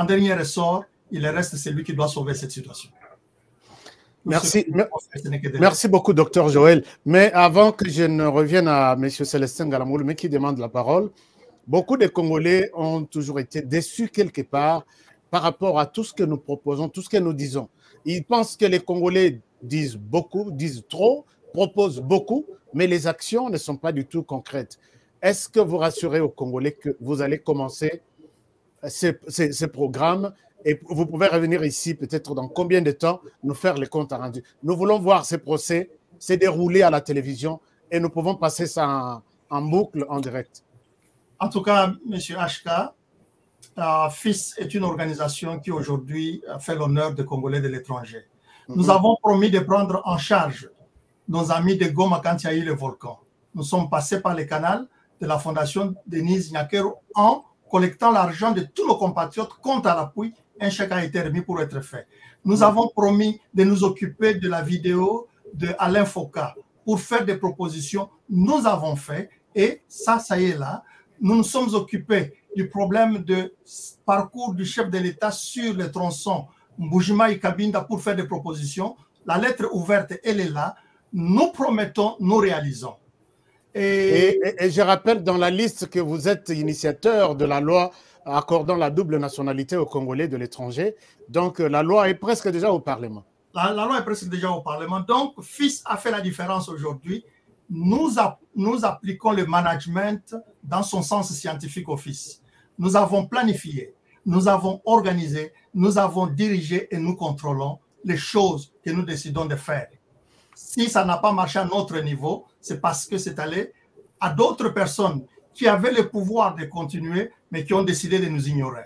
dernier ressort, il reste celui qui doit sauver cette situation. Merci. Merci beaucoup, docteur Joël. Mais avant que je ne revienne à M. Célestin Galamoulou, mais qui demande la parole, beaucoup de Congolais ont toujours été déçus quelque part par rapport à tout ce que nous proposons, tout ce que nous disons. Ils pensent que les Congolais disent beaucoup, disent trop, proposent beaucoup, mais les actions ne sont pas du tout concrètes. Est-ce que vous rassurez aux Congolais que vous allez commencer ces programmes et vous pouvez revenir ici peut-être dans combien de temps nous faire les comptes rendus? Nous voulons voir ces procès se dérouler à la télévision et nous pouvons passer ça en boucle, en direct. En tout cas, M. HK, FIS est une organisation qui aujourd'hui fait l'honneur des Congolais de l'étranger. Nous avons promis de prendre en charge nos amis de Goma quand il y a eu le volcan. Nous sommes passés par le canal de la fondation Denise Nyakero en collectant l'argent de tous nos compatriotes compte à l'appui. Un chèque a été remis pour être fait. Nous avons promis de nous occuper de la vidéo de Alain Foka pour faire des propositions. Nous avons fait et ça y est là. Nous nous sommes occupés du problème de parcours du chef de l'État sur les tronçons Mbujima et Kabinda pour faire des propositions. La lettre ouverte, elle est là. Nous promettons, nous réalisons. Et je rappelle dans la liste que vous êtes initiateur de la loi accordant la double nationalité aux Congolais de l'étranger. Donc, la loi est presque déjà au Parlement. La loi est presque déjà au Parlement. Donc, FIS a fait la différence aujourd'hui. Nous appliquons le management dans son sens scientifique au FIS. Nous avons planifié, nous avons organisé, nous avons dirigé et nous contrôlons les choses que nous décidons de faire. Si ça n'a pas marché à notre niveau, c'est parce que c'est allé à d'autres personnes qui avaient le pouvoir de continuer, mais qui ont décidé de nous ignorer.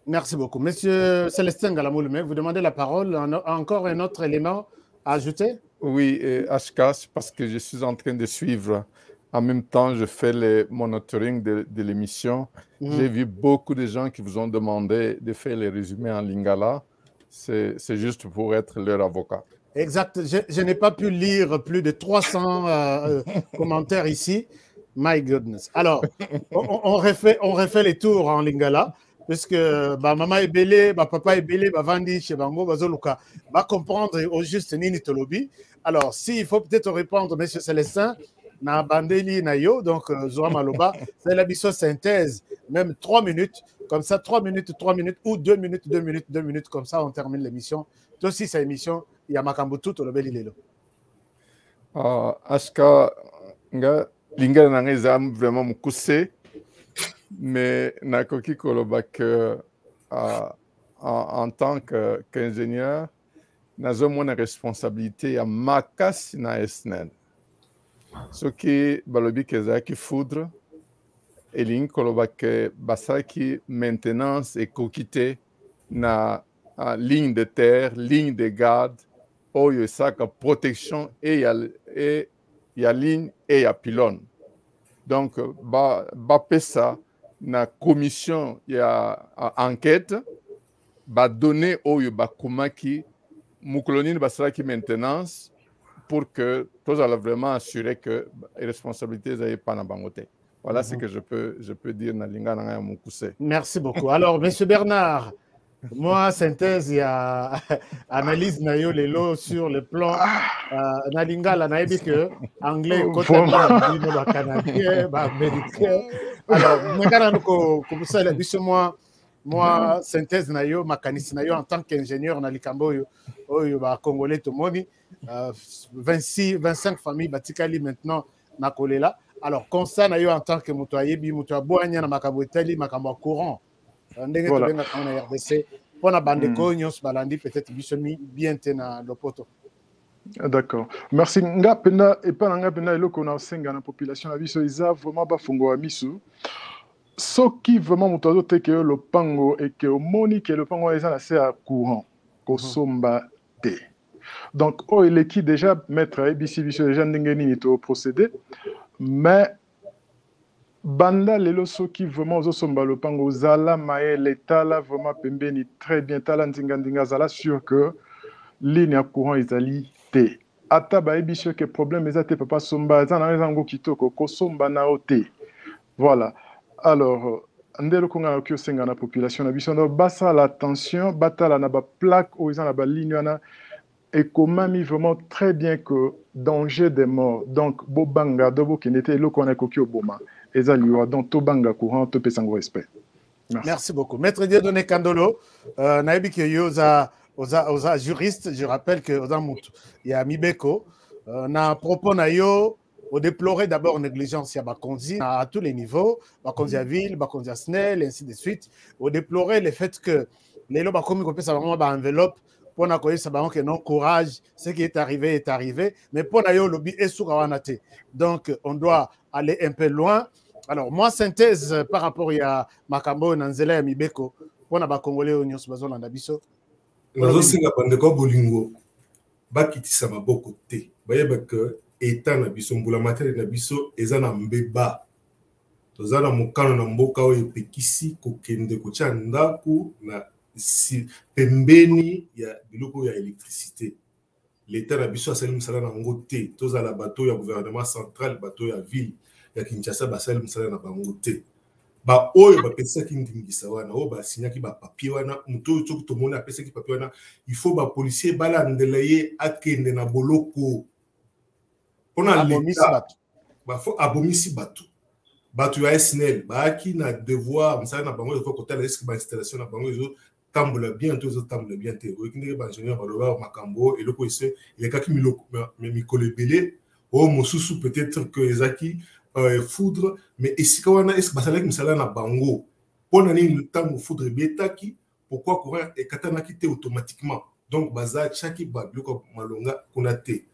Merci beaucoup. Monsieur Célestin Galamoulou, vous demandez la parole. Encore un autre élément à ajouter? Oui, HK, parce que je suis en train de suivre. En même temps, je fais le monitoring de l'émission. J'ai vu beaucoup de gens qui vous ont demandé de faire les résumés en lingala. C'est juste pour être leur avocat. Exact. Je n'ai pas pu lire plus de 300 commentaires ici. My goodness. Alors, on refait les tours en lingala, puisque maman est belé, papa est belé, vandi chez Bango, bazoluka, va comprendre au juste Nini Tolobi. Alors, s'il faut peut-être répondre, monsieur Célestin, na bandeli na yo, donc Zoa Maloba, c'est la biso synthèse, même 3 minutes, comme ça, 3 minutes, ou 2 minutes, 2 minutes, 2 minutes, comme ça, on termine l'émission. Toi aussi, c'est émission. Il y a Makambutu, Tolobeli Lelo. Ashka, lingala na ngeza vraiment mukuse, mais nakoki koloba que en tant qu'ingénieur, nazo mona responsabilité ya makasi na SNEL. Soki balobi kezaki foudre, elingi koloba que basaki maintenance et kokite na ligne de terre, ligne de garde, oyo esaka protection et ya ligne et ya pylône. Donc ba pesa na commission ya enquête ba donner oyo ba kumaki mukoloni basala ki maintenance pour que tous allons vraiment assurer que les responsabilités n'aient pas na bangote. Voilà ce que je peux dire na linga na mon cousin. Merci beaucoup. Alors, Monsieur Bernard, moi, synthèse, il y a analyse na yo lelo sur le plan na linga la na que anglais côté ba canadien, ba américain. Alors, maintenant comme ça la biso moi synthèse na yo makanisi na yo en tant qu'ingénieur na likambo oyo ba congolais to moni 25 familles batikali maintenant na kolela. Alors constat na yo en tant que moto ayebi moto aboanya na makambo etali makambo courant ndenge to benga na RDC pona bandeko nyos balandi peut-être biso bien tena lopoto. D'accord. Merci. Nga pena et pas nga pena eloko na senga na population la biso isa vraiment ba fungo wa misu. Ce qui vraiment moto te que le pango et que moni que le pango est assez à courant ko somba te. Donc oh il est qui déjà mettre ABC biso déjà ndengeni ni to procéder mais banda lelo so qui vraiment zo somba le pango zala maye l'état là vraiment pembeni très bien tala ndinga zala sûr que ligne à courant ezali te ata ba biso que problème ezate papa somba za na zango kitoko ko somba na ote. Voilà. Alors, ndelo konga okyo senga na population na biso no basa l'attention batala na ba plaque aux na ba ligne na et comment mis vraiment très bien que danger des morts donc bobanga dobo kinete lo kona kokyo boma ezaliwa donc to banga courant to pesango respect. Merci beaucoup. Maître Dieudonné Kandolo naibi ke yoza oza juriste, je rappelle que oza mutu ya Mibeko na propos na yo on déplorait d'abord négligence à Bakonzi à tous les niveaux, Bakonzi à ville, Bakonzi à SNEL, et ainsi de suite. On déplorait le fait que les lois Bakonzi qu'on peut savoir vraiment enveloppe pour n'a connu savoir que non courage, ce qui est arrivé, mais pour n'a yo lobby est sous Kawanate. Donc on doit aller un peu loin. Alors moi synthèse par rapport à Makambo Nanzela et Mibeko pour n'a pas congolais au Nyos Bazon en Abisso. Nous aussi la bande de Bolingo, Bakiti sama beaucoup te, voyez que état na biso mbula matériel na biso eza na mbeba toza na mokano na mboka oyo pekisi kokende kotia ndaku na pembeni ya biloko ya électricité l'état na biso asali mosala na ngo te toza la bateau ya gouvernement central bateau ya ville ya Kinshasa basali mosala na bango te ba oyo bapesaki ndingisa wana oyo basinyaki bapapier wana moto oyo soki tomoni apesaki papier wana il faut bapolisier balandela ye akende na boloko. On a l'État, il faut abomisi batu. Batu ya SNEL, qui na devoir, on sait na bango, il faut côté la risque d'installation na bango, ils tambola bien, tous ils tambola bien. Ils ont dit que ingénieur va le voir Makambo et le quoi il est kaki mikole belé, oh mosusu peut-être que les aki foudre, mais ici quand on a est-ce que basalek misala na bango, pour nani le temps où foudre betaki, pourquoi courir et katana quitter automatiquement. Donc baza chaki ba bloko malonga konate.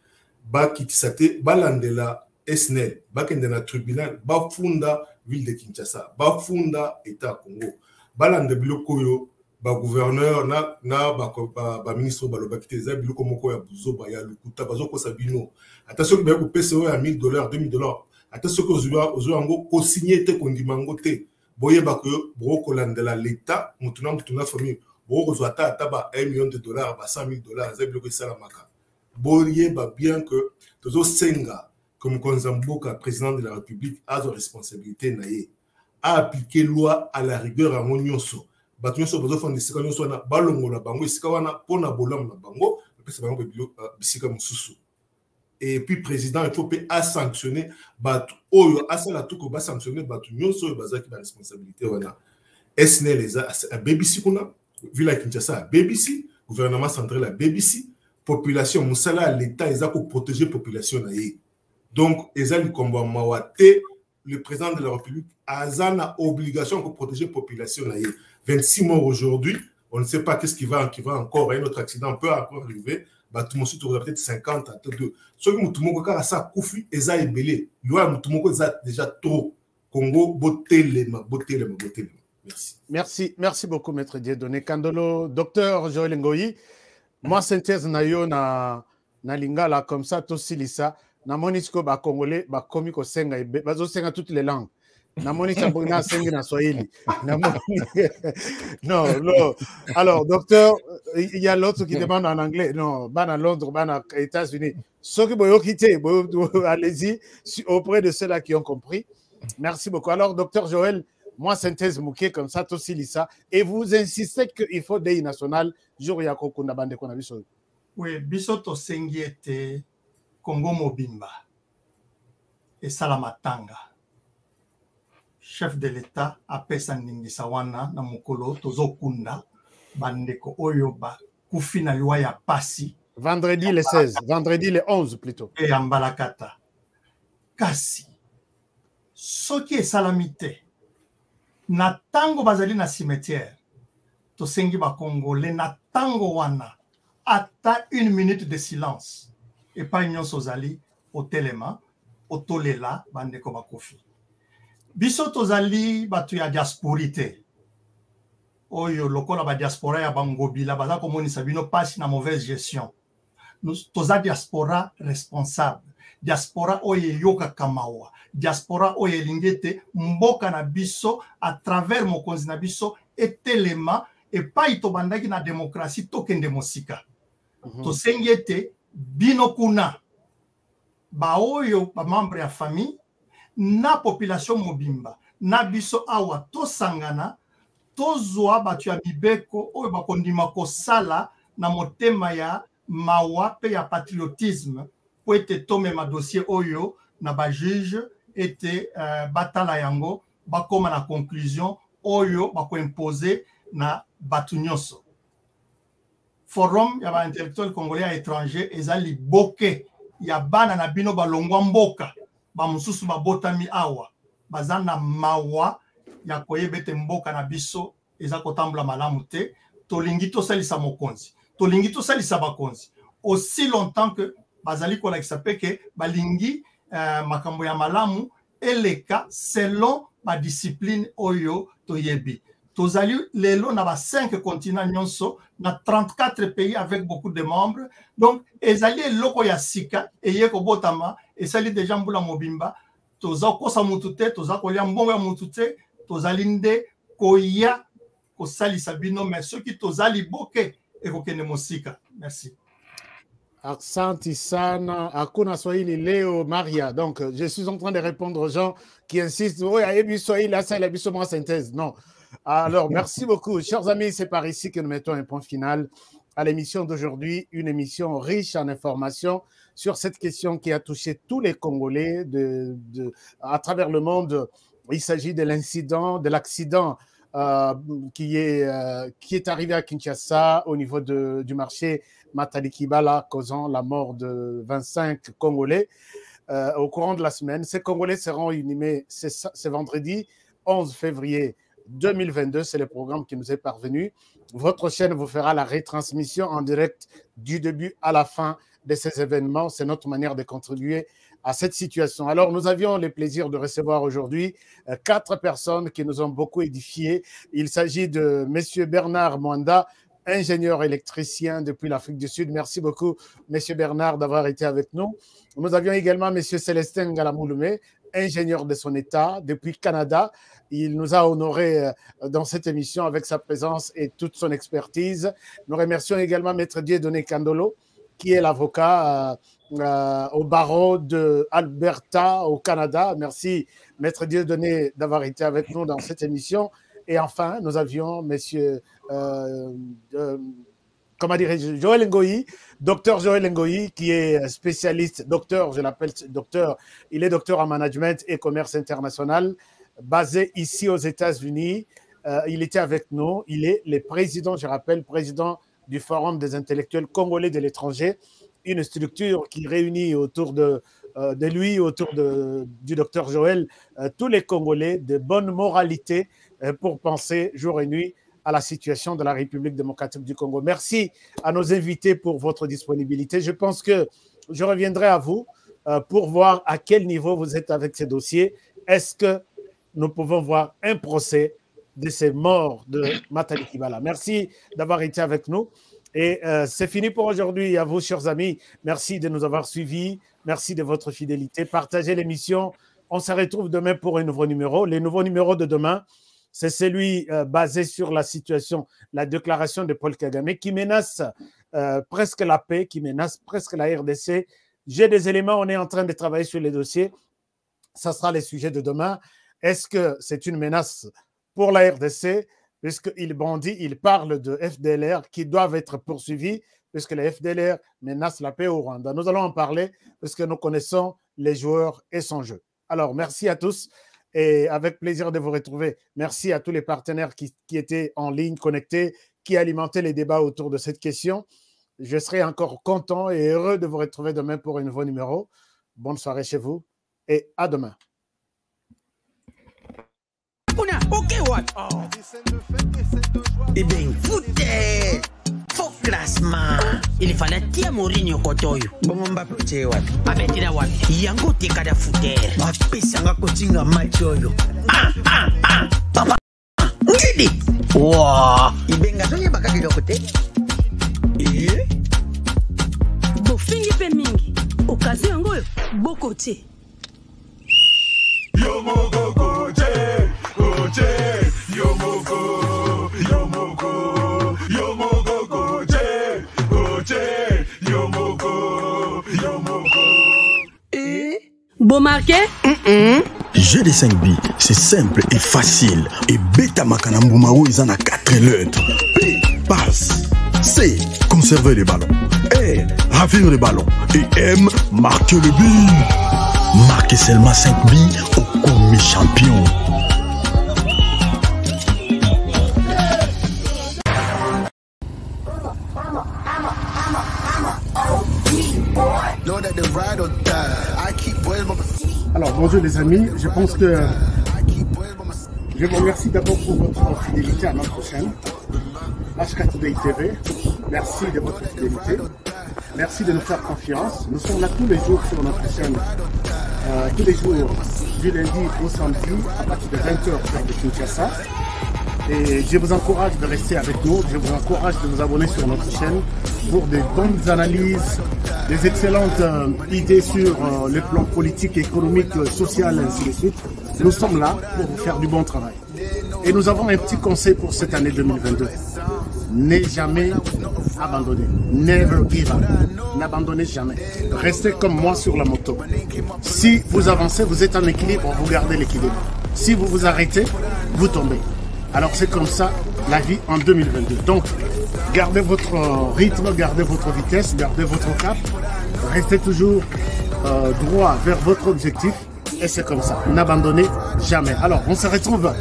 Bakitisate balandela SNEL bakende na tribunal bafunda ville de Kinshasa bafunda état Congo balande biloko yo ba gouverneur na ba ministre balobakite za biloko moko ya buzoba ya lukuta bazoko sabino attention que ba PCO ya $1000 $2000 attention que ozo ko signer te kondimango te boye ba ko boko landela l'état mutuna famille boko zo ata ba $1 million ba $100,000 za biloko salamaka. Boye ba bien que Tozo Senga, comme Konzamboka, président de la République, a sa responsabilité naïe, a appliqué loi à la rigueur à Monyoso. Batonyoso besoin fond de sekanyoso na balongo na bango isikawana pona bolam na bango, puis c'est bango bisika mususu. Et puis président il faut a sanctionner batu oyo asala tuko ba sanctionner batonyoso bazaki ba responsabilité wana. SNEL les a BBC kuna, Villa Kinshasa BBC, gouvernement central à BBC. Population musala l'état ils ont protéger population naïe donc ils ont combat mawate le président de la République a une obligation de protéger population naïe 26 morts aujourd'hui on ne sait pas qu'est-ce qui va encore un autre accident peut encore arriver bah tout le monde peut-être 50 à 2 ceux qui mutumoko car ça koufi ils ont ébélé loi mutumoko déjà trop Congo botele. Merci beaucoup maître Dieudonné Kandolo docteur Joël Ngoyi. Moi, synthèse na yo na lingala comme ça, to silisa, na monisco ba congolais, ba komi ko senga, ba zo senga toutes les langues. Namoni Chambona Sengi na Swahili. Non, non. Alors, docteur, il y a l'autre qui demande en anglais. Non, ban à Londres, ban aux États-Unis. Ceux qui vont quitter, allez-y, auprès de ceux-là qui ont compris. Merci beaucoup. Alors, docteur Joël, moi, synthèse Mouké, comme ça, aussi Lisa. Et vous insistez qu'il faut des nationales, jour Yako Kunda Bande Konabiso. Oui, Bisoto Sengi était Congo Mobimba et Salamatanga. Chef de l'État apesa ndingisa wana na mukolo tozokunda bandeko oyo ba kufina liwa ya pasi vendredi le 16, vendredi le 11 plutôt. Et Ambalakata. Kasi soki esalami te na tango bazali na cimetière tosengi ba Congolais na tango wana ata 1 minute de silence et pas nyonso ozali otelema otolela bandeko bakofi. Biso tozali batu ya diasporité. Oyo lokola ba diaspora ya bangobila baza komonisa bino pasi na mauvaise gestion. Nous toza diaspora responsable. Diaspora oyo yoka kamawa. Diaspora oyo lingete mboka na biso à travers mokonzi na biso etelema et pas itobandaki na démocratie tokende mosika. To sengete bino kuna ba oyo ba membre ya famille na population mobimba na biso awa to sangana tozwa batu ya mibeko oyo bakondima kosala na motema ya mawa pe ya patriotisme po ete tomema dossier oyo na ba juge ete batala yango bakoma na conclusion oyo bako imposer na batu nyonso. Forum ya ba intellectuel congolais à étranger ezali boke ya bana na bino balongwa mboka ba mususu babotami awa bazana mawa ya koyebete mboka na biso eza kotambula malamu te tolingi tosalisa mokonzi tolingi tosalisa bakonzi aussi longtemps que bazali kolakisa peke balingi makambo ya malamu eleka selon ba discipline oyo toyebi. Tozali lelo na ba 5 continents nyonso na 34 pays avec beaucoup de membres. Donc ezali loko ya sika eye ko botama ezali déjà mbula mobimba toza kosa mutute toza kolia mbongo ya mutute tozali nde koya kosalisa bino mais ceux qui tozali boke ekokende mosika. Merci. Aksanti sana, Akuna Swahili, Léo, Maria. Donc, je suis en train de répondre aux gens qui insistent. Oui, il y a Swahili, là, ça, il y a moi synthèse. Non. Alors, merci beaucoup. Chers amis, c'est par ici que nous mettons un point final à l'émission d'aujourd'hui. Une émission riche en informations sur cette question qui a touché tous les Congolais à travers le monde. Il s'agit de l'incident, de l'accident qui est arrivé à Kinshasa au niveau du marché Matadi Kibala, causant la mort de 25 Congolais au courant de la semaine. Ces Congolais seront inhumés ce vendredi 11 février 2022. C'est le programme qui nous est parvenu. Votre chaîne vous fera la retransmission en direct du début à la fin de ces événements. C'est notre manière de contribuer à cette situation. Alors, nous avions le plaisir de recevoir aujourd'hui 4 personnes qui nous ont beaucoup édifiés. Il s'agit de M. Bernard Mwanda, ingénieur électricien depuis l'Afrique du Sud. Merci beaucoup, M. Bernard, d'avoir été avec nous. Nous avions également M. Célestin Galamouloumé, ingénieur de son État depuis Canada. Il nous a honorés dans cette émission avec sa présence et toute son expertise. Nous remercions également Maître Dieudonné Kandolo, qui est l'avocat au barreau de Alberta au Canada. Merci, Maître Dieudonné, d'avoir été avec nous dans cette émission. Et enfin, nous avions Monsieur Joël Ngoyi, docteur Joël Ngoyi, qui est spécialiste, docteur, je l'appelle docteur, il est docteur en management et commerce international, basé ici aux États-Unis. Il était avec nous, il est le président, je rappelle, président du Forum des intellectuels congolais de l'étranger, une structure qui réunit autour de lui, autour du docteur Joël, tous les Congolais de bonne moralité pour penser jour et nuit à la situation de la République démocratique du Congo. Merci à nos invités pour votre disponibilité. Je pense que je reviendrai à vous pour voir à quel niveau vous êtes avec ces dossiers. Est-ce que nous pouvons voir un procès de ces morts de Matadi Kibala? Merci d'avoir été avec nous. Et c'est fini pour aujourd'hui. À vous, chers amis, merci de nous avoir suivis. Merci de votre fidélité. Partagez l'émission On se retrouve demain pour un nouveau numéro. Le nouveau numéro de demain, c'est celui basé sur la situation, la déclaration de Paul Kagame qui menace presque la paix, qui menace presque la RDC. J'ai des éléments, on est en train de travailler sur les dossiers. Ça sera le sujet de demain. Est-ce que c'est une menace pour la RDC? Puisqu'il bondit, il parle de FDLR qui doivent être poursuivis, puisque les FDLR menacent la paix au Rwanda. Nous allons en parler, puisque nous connaissons les joueurs et son jeu. Alors, merci à tous et avec plaisir de vous retrouver. Merci à tous les partenaires qui étaient en ligne, connectés, qui alimentaient les débats autour de cette question. Je serai encore content et heureux de vous retrouver demain pour un nouveau numéro. Bonne soirée chez vous et à demain. Eh bien, foutez! Faut classement. Il fallait tirer Mourinho Kotoyo. Bon, Mbappé, tu es what? Abetira what? Yango te kada fouter. Mbappé, sanga kotinga match oyo. Papa. Ngidi. Wow. Ibenga sonye baka kidoko te. Bofingi pe mingi. Okazi yango yo. Boko te. Yomogo goje, goje, yomogo, yomogo, yomogo goje, goje, yomogo, yomogo. Bon marqué? Jeu de 5 billes, c'est simple et facile. Et Beta Makanambumao, ils en a 4 lettres. P, passe. C, conserver les ballons. R, ravir les ballons. Et M, marquer le but. Marquez seulement 5 billes au commis champion. Alors, bonjour les amis, je pense que je vous remercie d'abord pour votre fidélité à notre chaîne, HK Today TV. Merci de votre fidélité. Merci de nous faire confiance. Nous sommes là tous les jours sur notre chaîne, tous les jours du lundi au samedi à partir de 20h sur de Kinshasa. Et je vous encourage de rester avec nous, je vous encourage de vous abonner sur notre chaîne pour des bonnes analyses, des excellentes idées sur le plan politique, économique, social, ainsi de suite. Nous sommes là pour vous faire du bon travail. Et nous avons un petit conseil pour cette année 2022. Ne jamais abandonner. Never give up. N'abandonnez jamais. Restez comme moi sur la moto. Si vous avancez, vous êtes en équilibre, vous gardez l'équilibre. Si vous vous arrêtez, vous tombez. Alors c'est comme ça la vie en 2022. Donc, gardez votre rythme, gardez votre vitesse, gardez votre cap. Restez toujours droit vers votre objectif. Et c'est comme ça. N'abandonnez jamais. Alors, on se retrouve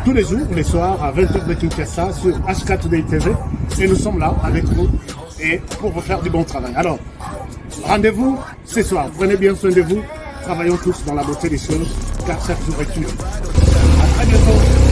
tous les jours, les soirs, à 20h de Kinshasa sur HK Today TV. Et nous sommes là avec vous et pour vous faire du bon travail. Alors, rendez-vous ce soir. Prenez bien soin de vous. Travaillons tous dans la beauté des choses, car chaque jour est unique. À très bientôt.